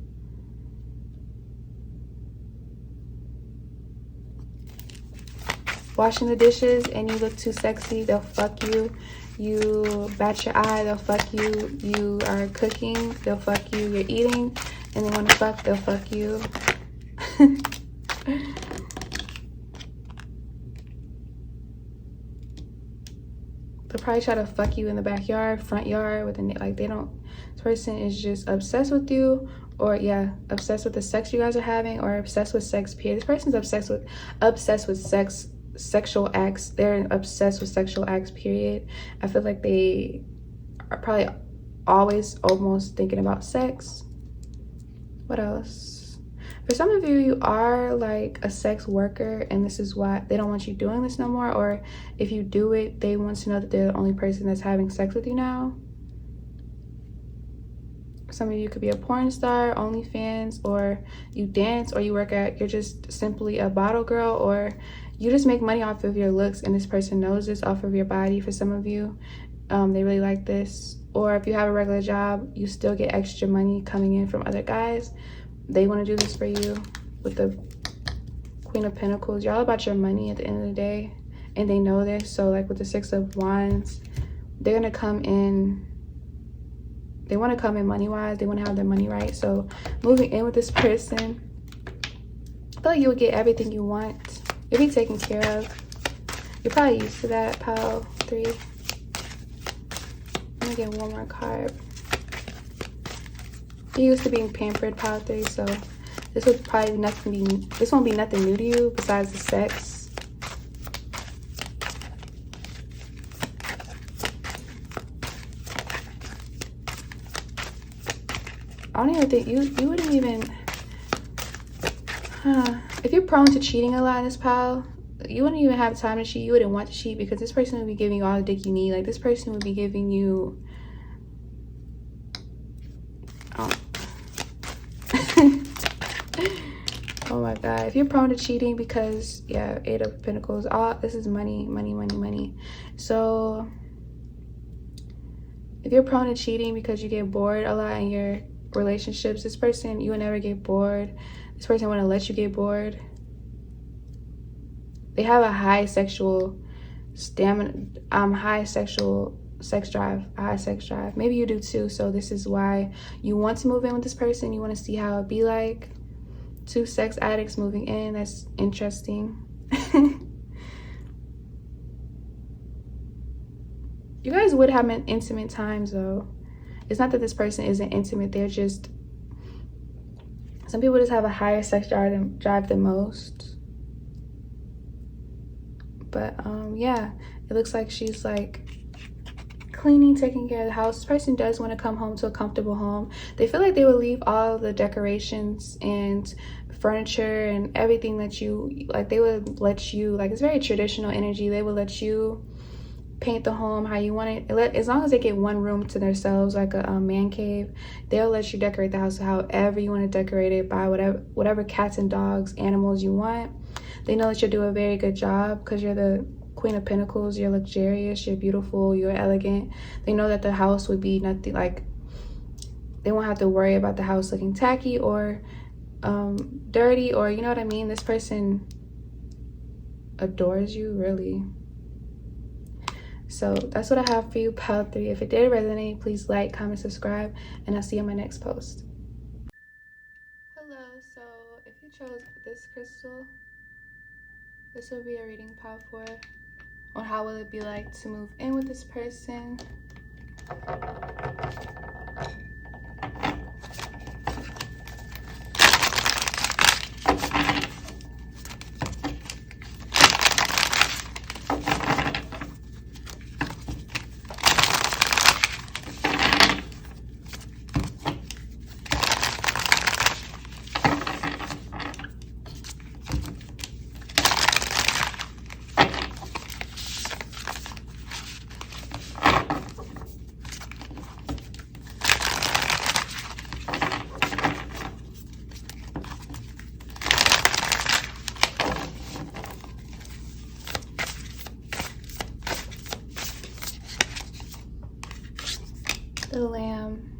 Washing the dishes and you look too sexy, they'll fuck you. You bat your eye, they'll fuck you. You are cooking, they'll fuck you. You're eating and they want to fuck, they'll fuck you. They'll probably try to fuck you in the backyard, front yard, with like, they don't, this person is just obsessed with you, or yeah, obsessed with the sex you guys are having, or obsessed with sex period. This person's obsessed with sex, sexual acts. They're obsessed with sexual acts, period. I feel like they are probably always almost thinking about sex. What else? For some of you, you are like a sex worker, and this is why they don't want you doing this no more. Or if you do it, they want to know that they're the only person that's having sex with you now. Some of you could be a porn star, OnlyFans, or you dance, or you're just simply a bottle girl, or you just make money off of your looks, and this person knows this, off of your body. For some of you, they really like this. Or if you have a regular job, you still get extra money coming in from other guys. They want to do this for you. With the Queen of Pentacles, you're all about your money at the end of the day, and they know this. So like with the Six of Wands, they're gonna come in, they want to come in money wise, they want to have their money right. So moving in with this person, I feel like you'll get everything you want. You'll be taken care of. You're probably used to that, pile 3. I'm gonna get one more card. You're used to being pampered, pile 3, so this would probably this won't be nothing new to you besides the sex. I don't even think you wouldn't even, if you're prone to cheating a lot in this pile, you wouldn't even have time to cheat. You wouldn't want to cheat because this person would be giving you all the dick you need. Like, this person would be giving you, oh my god, if you're prone to cheating, because yeah, 8 of Pentacles, this is money, money, money, money. So if you're prone to cheating because you get bored a lot in your relationships, this person, you will never get bored. This person want to let you get bored. They have a high sexual stamina, high sexual sex drive, high sex drive. Maybe you do too. So this is why you want to move in with this person. You want to see how it be like. 2 sex addicts moving in. That's interesting. You guys would have intimate times though. It's not that this person isn't intimate. They're just, some people just have a higher sex drive than most. But yeah, it looks like she's like cleaning, taking care of the house. This person does want to come home to a comfortable home. They feel like they would leave all the decorations and furniture and everything that you like. They would let you, like, it's very traditional energy. They would let you paint the home how you want it. As long as they get one room to themselves, like a man cave, they'll let you decorate the house however you want to decorate it, by whatever cats and dogs, animals you want. They know that you'll do a very good job because you're the Queen of Pentacles. You're luxurious, you're beautiful, you're elegant. They know that the house would be nothing, like, they won't have to worry about the house looking tacky or dirty, or you know what I mean, this person adores you, really. So that's what I have for you, pile 3. If it did resonate, please like, comment, subscribe, and I'll see you in my next post. Hello. So if you chose this crystal, this will be a reading, pile 4, on how will it be like to move in with this person. The Lamb.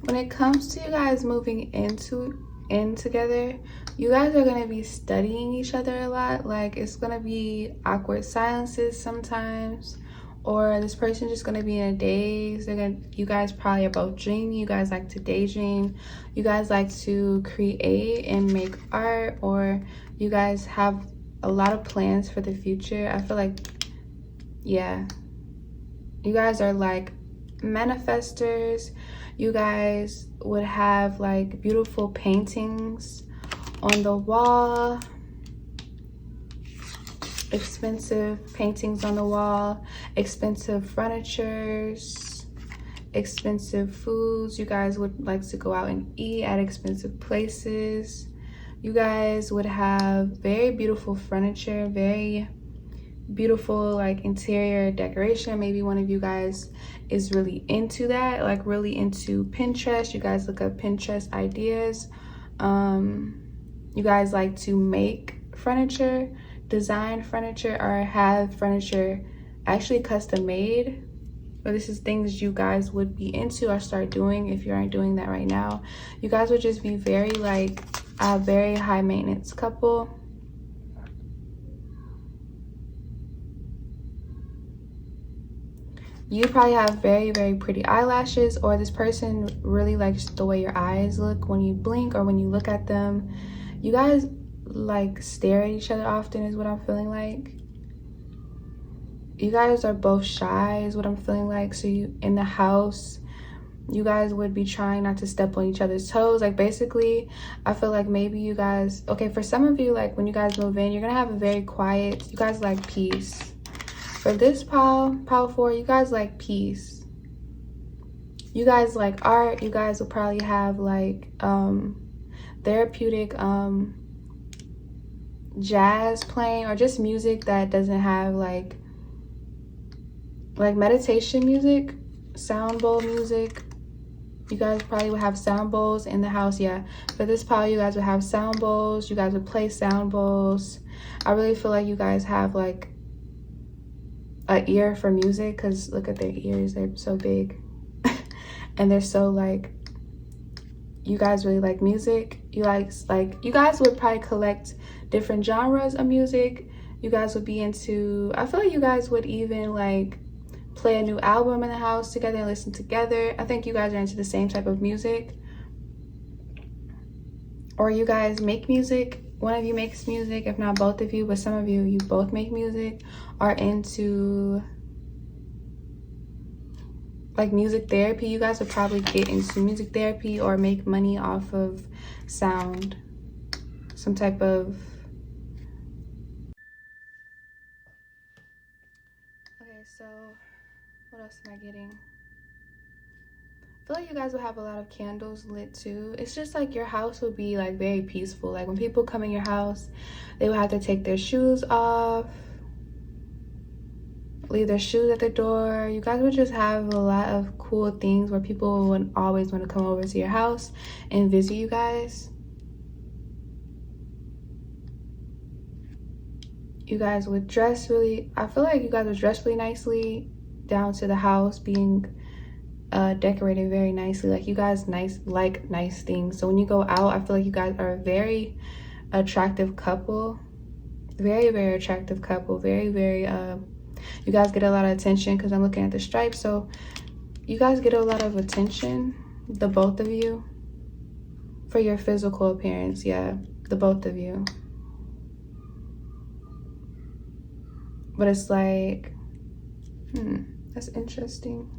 When it comes to you guys moving in together, you guys are going to be studying each other a lot. Like, it's going to be awkward silences sometimes, or this person just going to be in a daze. You guys probably are both dreaming. You guys like to daydream. You guys like to create and make art, or you guys have a lot of plans for the future. I feel like, yeah, you guys are like manifestors. You guys would have like beautiful paintings on the wall, expensive paintings on the wall, expensive furnitures, expensive foods. You guys would like to go out and eat at expensive places. You guys would have very beautiful furniture, very beautiful like interior decoration. Maybe one of you guys is really into that, like really into Pinterest. You guys look up Pinterest ideas. You guys like to make furniture, design furniture, or have furniture actually custom made. But this is things you guys would be into or start doing if you aren't doing that right now. You guys would just be very like a very high maintenance couple. You probably have very, very pretty eyelashes, or this person really likes the way your eyes look when you blink or when you look at them. You guys like stare at each other often is what I'm feeling like. You guys are both shy is what I'm feeling like. So you in the house, you guys would be trying not to step on each other's toes. Like basically, I feel like maybe you guys, okay, for some of you, like when you guys move in, you're gonna have a very quiet, you guys like peace. For this pile 4, you guys like peace. You guys like art. You guys will probably have like therapeutic jazz playing, or just music that doesn't have like meditation music, sound bowl music. You guys probably would have sound bowls in the house. Yeah, for this pile, you guys would have sound bowls. You guys would play sound bowls. I really feel like you guys have like a ear for music, because look at their ears, they're so big. And they're so like, you guys really like music. You you guys would probably collect different genres of music. You guys would be into, I feel like you guys would even like play a new album in the house together and listen together. I think you guys are into the same type of music. Or you guys make music. One of you makes music, if not both of you, but some of you, you both make music, are into like music therapy. You guys would probably get into music therapy or make money off of sound. Some type of, okay, so what else am I getting? I feel like you guys will have a lot of candles lit too. It's just like your house will be like very peaceful. Like when people come in your house, they will have to take their shoes off, leave their shoes at the door. You guys would just have a lot of cool things where people would always want to come over to your house and visit you guys. You guys would dress really, I feel like you guys would dress really nicely down to the house being decorated very nicely. Like you guys like nice things. So when you go out, I feel like you guys are a very attractive couple. Very, very attractive couple. Very, very, you guys get a lot of attention, because I'm looking at the stripes. So you guys get a lot of attention, the both of you, for your physical appearance. Yeah, the both of you. But it's like, that's interesting.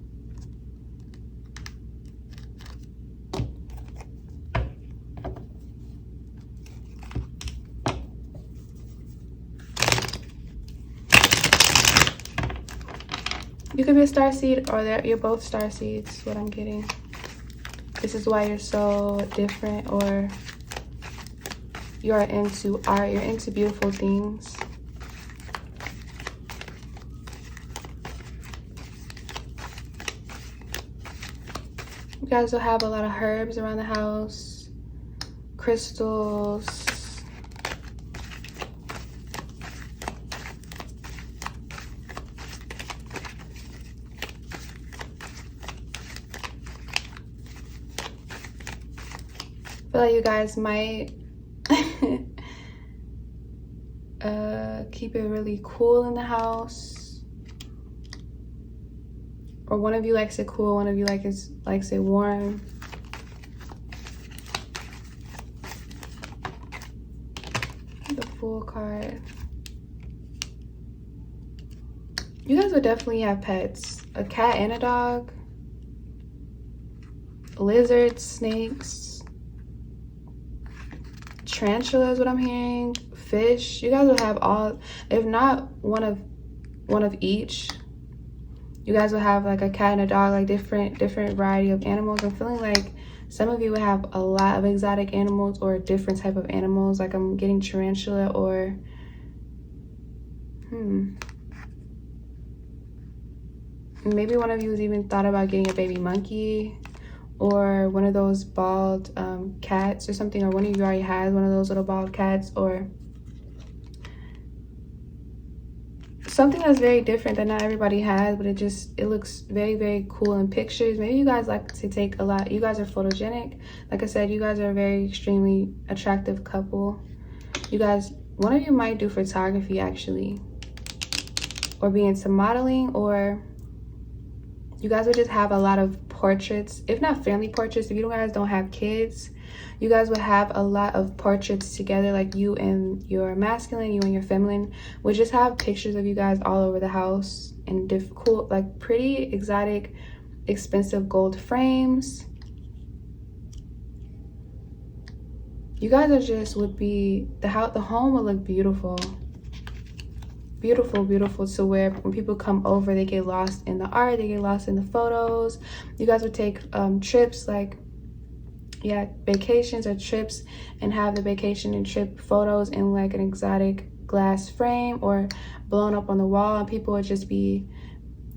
You could be a starseed, or you're both starseeds, what I'm getting. This is why you're so different, or you're into art, you're into beautiful things. You guys will have a lot of herbs around the house, crystals. I feel like you guys might keep it really cool in the house. Or one of you likes it cool, one of you likes it warm. The Fool card. You guys would definitely have pets. A cat and a dog. Lizards, snakes. Tarantula is what I'm hearing. Fish. You guys will have all, if not one of each. You guys will have like a cat and a dog, like different variety of animals. I'm feeling like some of you would have a lot of exotic animals or different type of animals. Like I'm getting tarantula, or maybe one of you has even thought about getting a baby monkey, or one of those bald cats or something, or one of you already has one of those little bald cats, or something that's very different that not everybody has, but it looks very, very cool in pictures. Maybe you guys like to take a lot. You guys are photogenic. Like I said, you guys are a very extremely attractive couple. You guys, one of you might do photography actually, or be into modeling, or you guys would just have a lot of portraits, if not family portraits. If you guys don't have kids, you guys would have a lot of portraits together, like you and your masculine, you and your feminine would just have pictures of you guys all over the house in cool, like pretty exotic, expensive gold frames. You guys are just would be, the home would look beautiful. Beautiful, beautiful, to where when people come over, they get lost in the art, they get lost in the photos. You guys would take trips, like, yeah, vacations or trips, and have the vacation and trip photos in like an exotic glass frame or blown up on the wall, and people would just be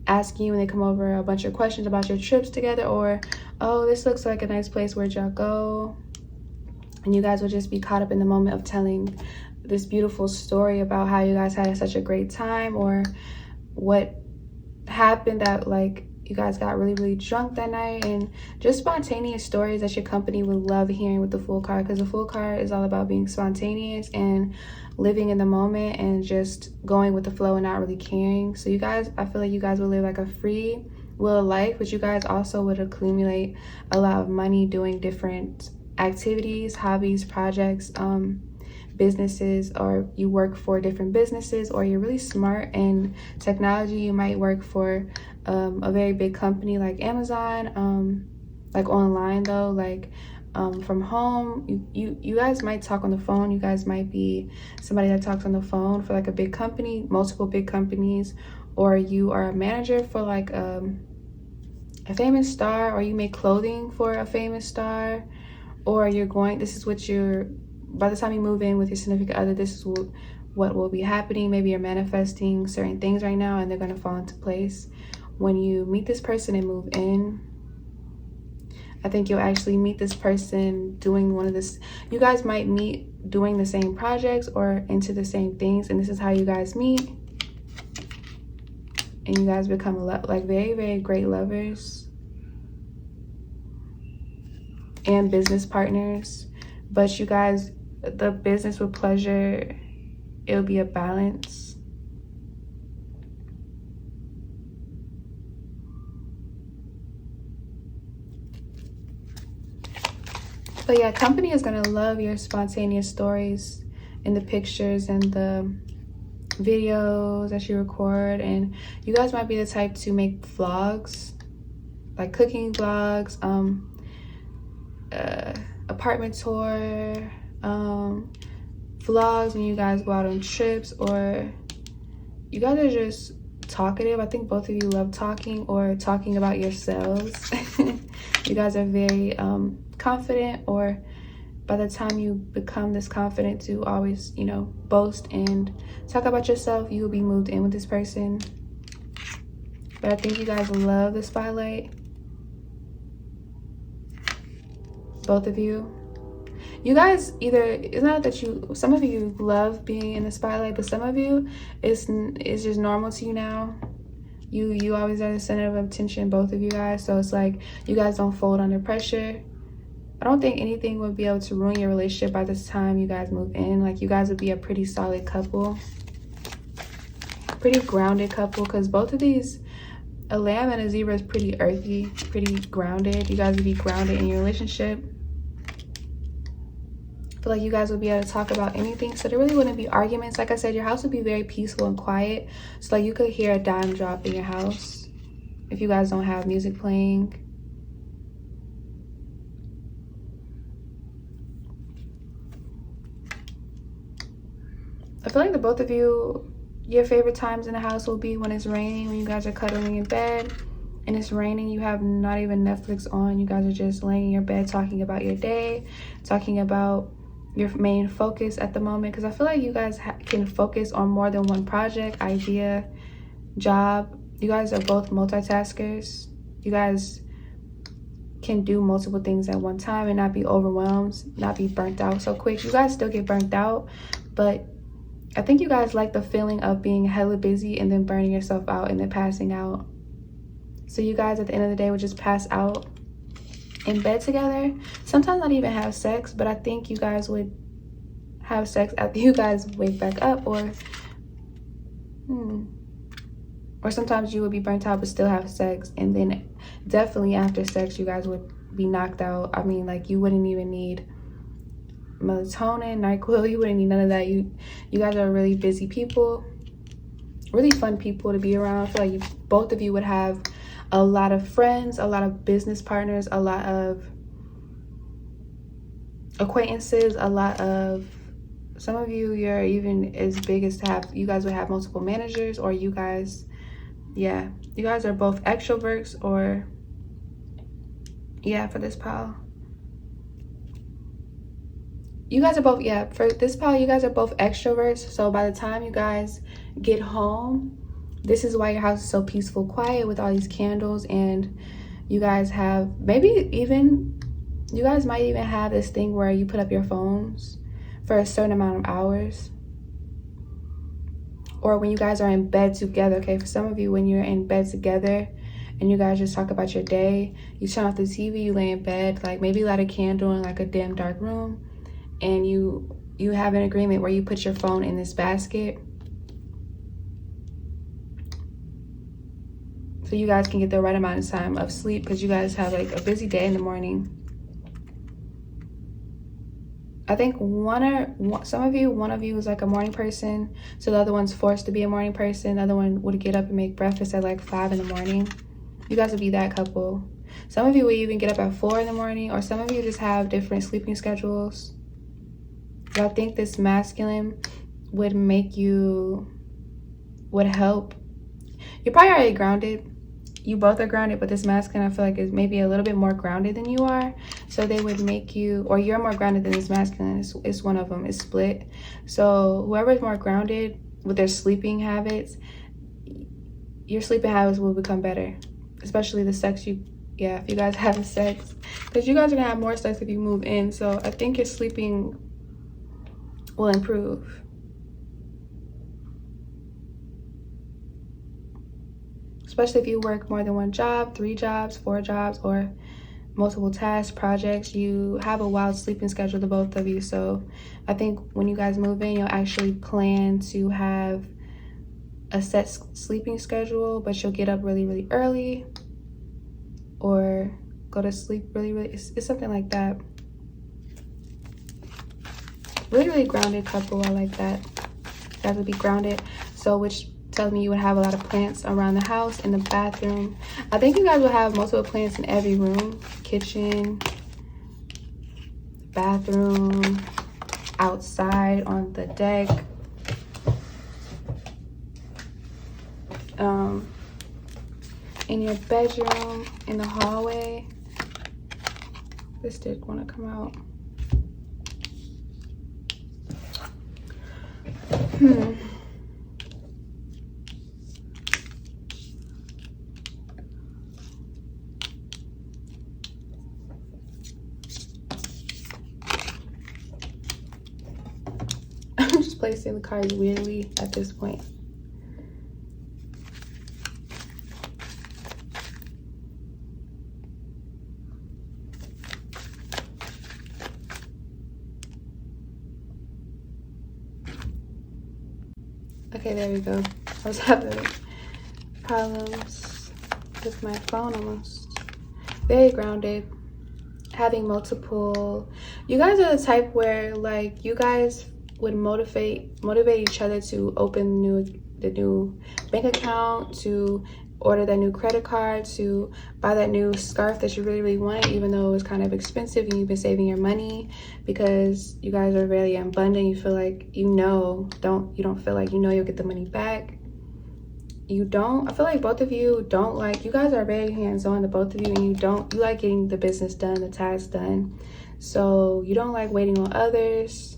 asking you when they come over a bunch of questions about your trips together, or, oh, this looks like a nice place, where'd y'all go? And you guys would just be caught up in the moment of telling this beautiful story about how you guys had such a great time, or what happened, that like you guys got really drunk that night, and just spontaneous stories that your company would love hearing with the Fool card, because the Fool card is all about being spontaneous and living in the moment and just going with the flow and not really caring. So you guys, I feel like you guys would live like a free will life, but you guys also would accumulate a lot of money doing different activities, hobbies, projects, businesses, or you work for different businesses, or you're really smart in technology. You might work for a very big company like Amazon, like online though, like from home. You guys might talk on the phone. You guys might be somebody that talks on the phone for like a big company, multiple big companies, or you are a manager for like a famous star, or you make clothing for a famous star, or you're going, this is what you're, by the time you move in with your significant other, this is what will be happening. Maybe you're manifesting certain things right now and they're going to fall into place when you meet this person and move in. I think you'll actually meet this person doing one of this. You guys might meet doing the same projects or into the same things, and this is how you guys meet. And you guys become like very great lovers and business partners. But you guys, the business with pleasure, it'll be a balance. But yeah, company is gonna love your spontaneous stories and the pictures and the videos that you record. And you guys might be the type to make vlogs, like cooking vlogs, apartment tour, vlogs when you guys go out on trips, or you guys are just talkative. I think both of you love talking or talking about yourselves. You guys are very confident, or by the time you become this confident to always, you know, boast and talk about yourself, you will be moved in with this person. But I think you guys love the spotlight, both of you. You guys either, it's not that you, some of you love being in the spotlight, but some of you, it's just normal to you now. You always are the center of attention, both of you guys. So it's like you guys don't fold under pressure. I don't think anything would be able to ruin your relationship by this time you guys move in. Like you guys would be a pretty solid couple, pretty grounded couple, because both of these, a lamb and a zebra, is pretty earthy, pretty grounded. You guys would be grounded in your relationship. I feel like you guys would be able to talk about anything, so there really wouldn't be arguments. Like I said, your house would be very peaceful and quiet, so like you could hear a dime drop in your house if you guys don't have music playing. I feel like the both of you, your favorite times in the house will be when it's raining, when you guys are cuddling in bed and it's raining. You have not even Netflix on. You guys are just laying in your bed talking about your day, talking about your main focus at the moment. Because I feel like you guys can focus on more than one project, idea, job. You guys are both multitaskers. You guys can do multiple things at one time and not be overwhelmed, not be burnt out so quick. You guys still get burnt out, but I think you guys like the feeling of being hella busy and then burning yourself out and then passing out. So you guys at the end of the day would just pass out in bed together. Sometimes not even have sex, but I think you guys would have sex after you guys wake back up, or sometimes you would be burnt out but still have sex, and then definitely after sex you guys would be knocked out. I mean, like you wouldn't even need melatonin, NyQuil, you wouldn't need none of that. You guys are really busy people, really fun people to be around. I feel like both of you would have a lot of friends, a lot of business partners, a lot of acquaintances, a lot of, some of you, you're even as big as to have, you guys would have multiple managers, or you guys, yeah, you guys are both extroverts, or yeah, for this pile. You guys are both, yeah, for this pile, you guys are both extroverts. So by the time you guys get home, this is why your house is so peaceful, quiet, with all these candles. And you guys have, maybe even, you guys might even have this thing where you put up your phones for a certain amount of hours. or when you guys are in bed together. Okay, for some of you, when you're in bed together and you guys just talk about your day, you turn off the TV, you lay in bed, like maybe light a candle in like a dim dark room, and you have an agreement where you put your phone in this basket so you guys can get the right amount of time of sleep, because you guys have like a busy day in the morning. I think one of you is like a morning person, so the other one's forced to be a morning person. The other one would get up and make breakfast at like 5 in the morning. You guys would be that couple. Some of you would even get up at 4 in the morning, or some of you just have different sleeping schedules. But I think this masculine would help. You're probably already grounded. You both are grounded, but this masculine, I feel like, is maybe a little bit more grounded than you are. So they would make you, or you're more grounded than this masculine. It's one of them. It's split. So whoever's more grounded with their sleeping habits, your sleeping habits will become better. Especially the sex if you guys have sex. Because you guys are going to have more sex if you move in. So I think your sleeping will improve. Especially if you work more than one job, 3 jobs, 4 jobs, or multiple tasks, projects. You have a wild sleeping schedule, the both of you. So I think when you guys move in, you'll actually plan to have a set sleeping schedule, but you'll get up really, really early, or go to sleep really, really. It's something like that. Really, really grounded couple. I like that. You guys would be grounded. So which tells me you would have a lot of plants around the house, in the bathroom. I think you guys will have multiple plants in every room. Kitchen, bathroom, outside, on the deck. In your bedroom, in the hallway. This did want to come out. I'm just placing the cards weirdly at this point. Okay, there we go. I was having problems with my phone almost. Very grounded. Having multiple. You guys are the type where, like, you guys would motivate each other to open the new bank account, to order that new credit card, to buy that new scarf that you really, really wanted, even though it was kind of expensive and you've been saving your money, because you guys are very abundant. You feel like you don't feel like you'll get the money back. I feel like both of you don't like, you guys are very hands-on, the both of you, and you like getting the business done, the tasks done. So you don't like waiting on others.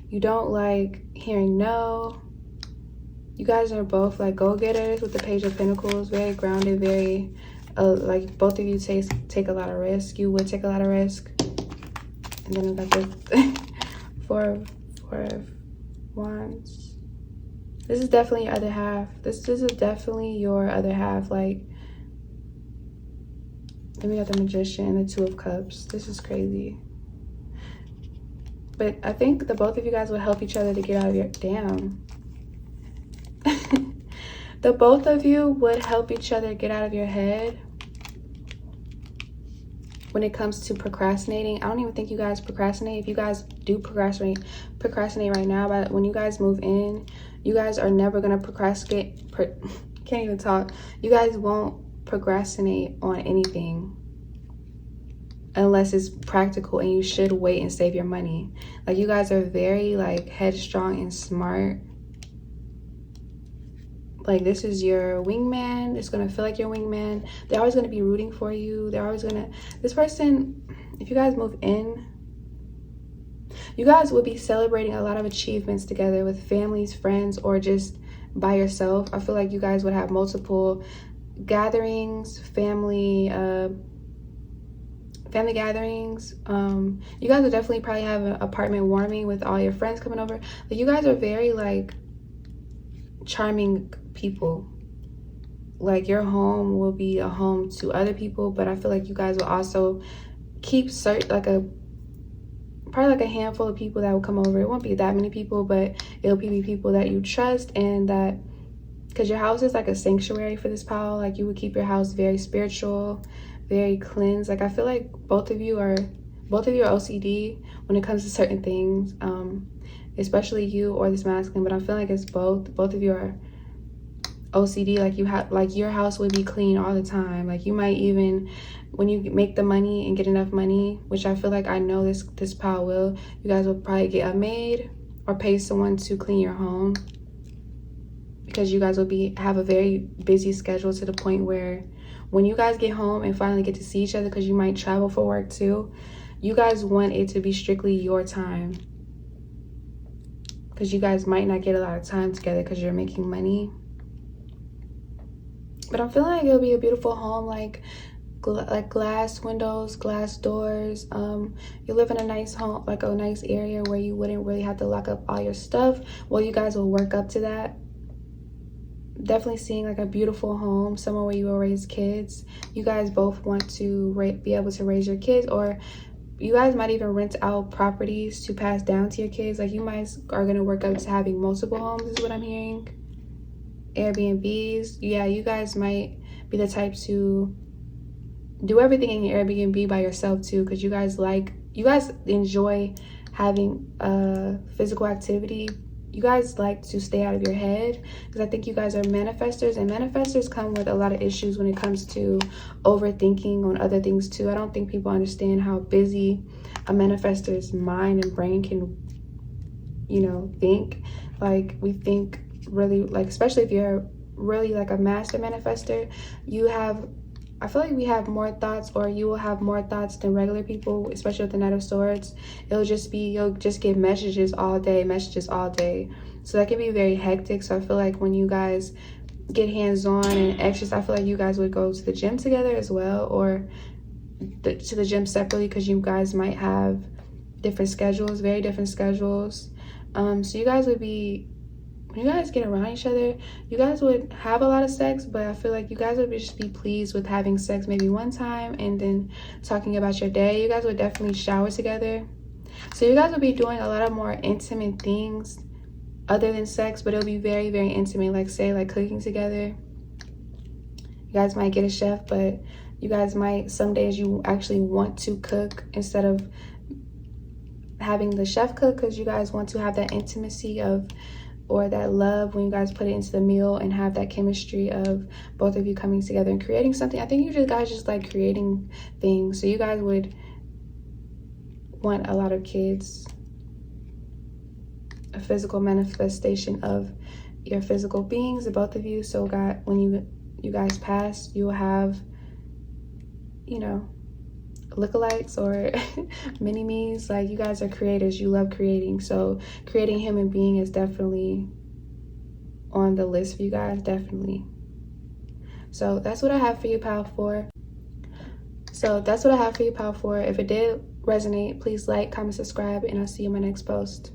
You don't like hearing no. You guys are both like go-getters with the Page of Pentacles, very grounded, very like both of you take a lot of risk. You would take a lot of risk. And then we got this four of Wands. This is definitely your other half. This is definitely your other half. Like, then we got the Magician and the Two of Cups. This is crazy. But I think the both of you guys will help each other to get out of your the both of you would help each other get out of your head when it comes to procrastinating. I don't even think you guys procrastinate. If you guys do procrastinate right now, but when you guys move in, you guys are never gonna procrastinate. Can't even talk. You guys won't procrastinate on anything unless it's practical, and you should wait and save your money. Like, you guys are very like headstrong and smart. Like, this is your wingman. It's gonna feel like your wingman. They're always gonna be rooting for you. They're always gonna, this person, if you guys move in, you guys will be celebrating a lot of achievements together with families, friends, or just by yourself. I feel like you guys would have multiple gatherings, family gatherings. You guys would definitely probably have an apartment warming with all your friends coming over. Like, you guys are very like charming people. Like your home will be a home to other people, but I feel like you guys will also keep probably like a handful of people that will come over. It won't be that many people, but it'll be people that you trust, and that, because your house is like a sanctuary for this pile. Like you would keep your house very spiritual, very cleansed. Like I feel like both of you are OCD when it comes to certain things, especially you or this masculine, but I feel like it's both of you are OCD. Like you have, like your house would be clean all the time. Like you might even, when you make the money and get enough money, which I feel like I know this pile will, you guys will probably get a maid or pay someone to clean your home, because you guys will have a very busy schedule to the point where when you guys get home and finally get to see each other, because you might travel for work too, you guys want it to be strictly your time, because you guys might not get a lot of time together because you're making money. But I'm feeling like it'll be a beautiful home, like glass windows, glass doors. You live in a nice home, like a nice area where you wouldn't really have to lock up all your stuff. Well, you guys will work up to that. Definitely seeing like a beautiful home, somewhere where you will raise kids. You guys both want to be able to raise your kids, or you guys might even rent out properties to pass down to your kids. Like you guys are going to work up to having multiple homes, is what I'm hearing. Airbnbs. Yeah, you guys might be the type to do everything in your Airbnb by yourself too, because you guys enjoy having physical activity. You guys like to stay out of your head, because I think you guys are manifestors, and manifestors come with a lot of issues when it comes to overthinking on other things too. I don't think people understand how busy a manifestor's mind and brain can, think. Like we think really, like, especially if you're really like a master manifestor, I feel like we have more thoughts, or you will have more thoughts than regular people, especially with the Knight of Swords. You'll just get messages all day. So that can be very hectic. So I feel like when you guys get hands-on and extras, I feel like you guys would go to the gym together as well, or to the gym separately, because you guys might have different schedules, very different schedules. So you guys would be, when you guys get around each other, you guys would have a lot of sex, but I feel like you guys would just be pleased with having sex maybe one time and then talking about your day. You guys would definitely shower together. So you guys would be doing a lot of more intimate things other than sex, but it'll be very, very intimate. Like say like cooking together. You guys might get a chef, but you guys might, some days you actually want to cook instead of having the chef cook, because you guys want to have that intimacy or that love when you guys put it into the meal and have that chemistry of both of you coming together and creating something. I think you guys just like creating things. So you guys would want a lot of kids, a physical manifestation of your physical beings, the both of you. So when you guys pass, you will have, lookalikes or mini-me's. Like you guys are creators, you love creating, so creating a human being is definitely on the list for you guys, definitely. So that's what I have for you, pile 4. If it did resonate, please like, comment, subscribe, and I'll see you in my next post.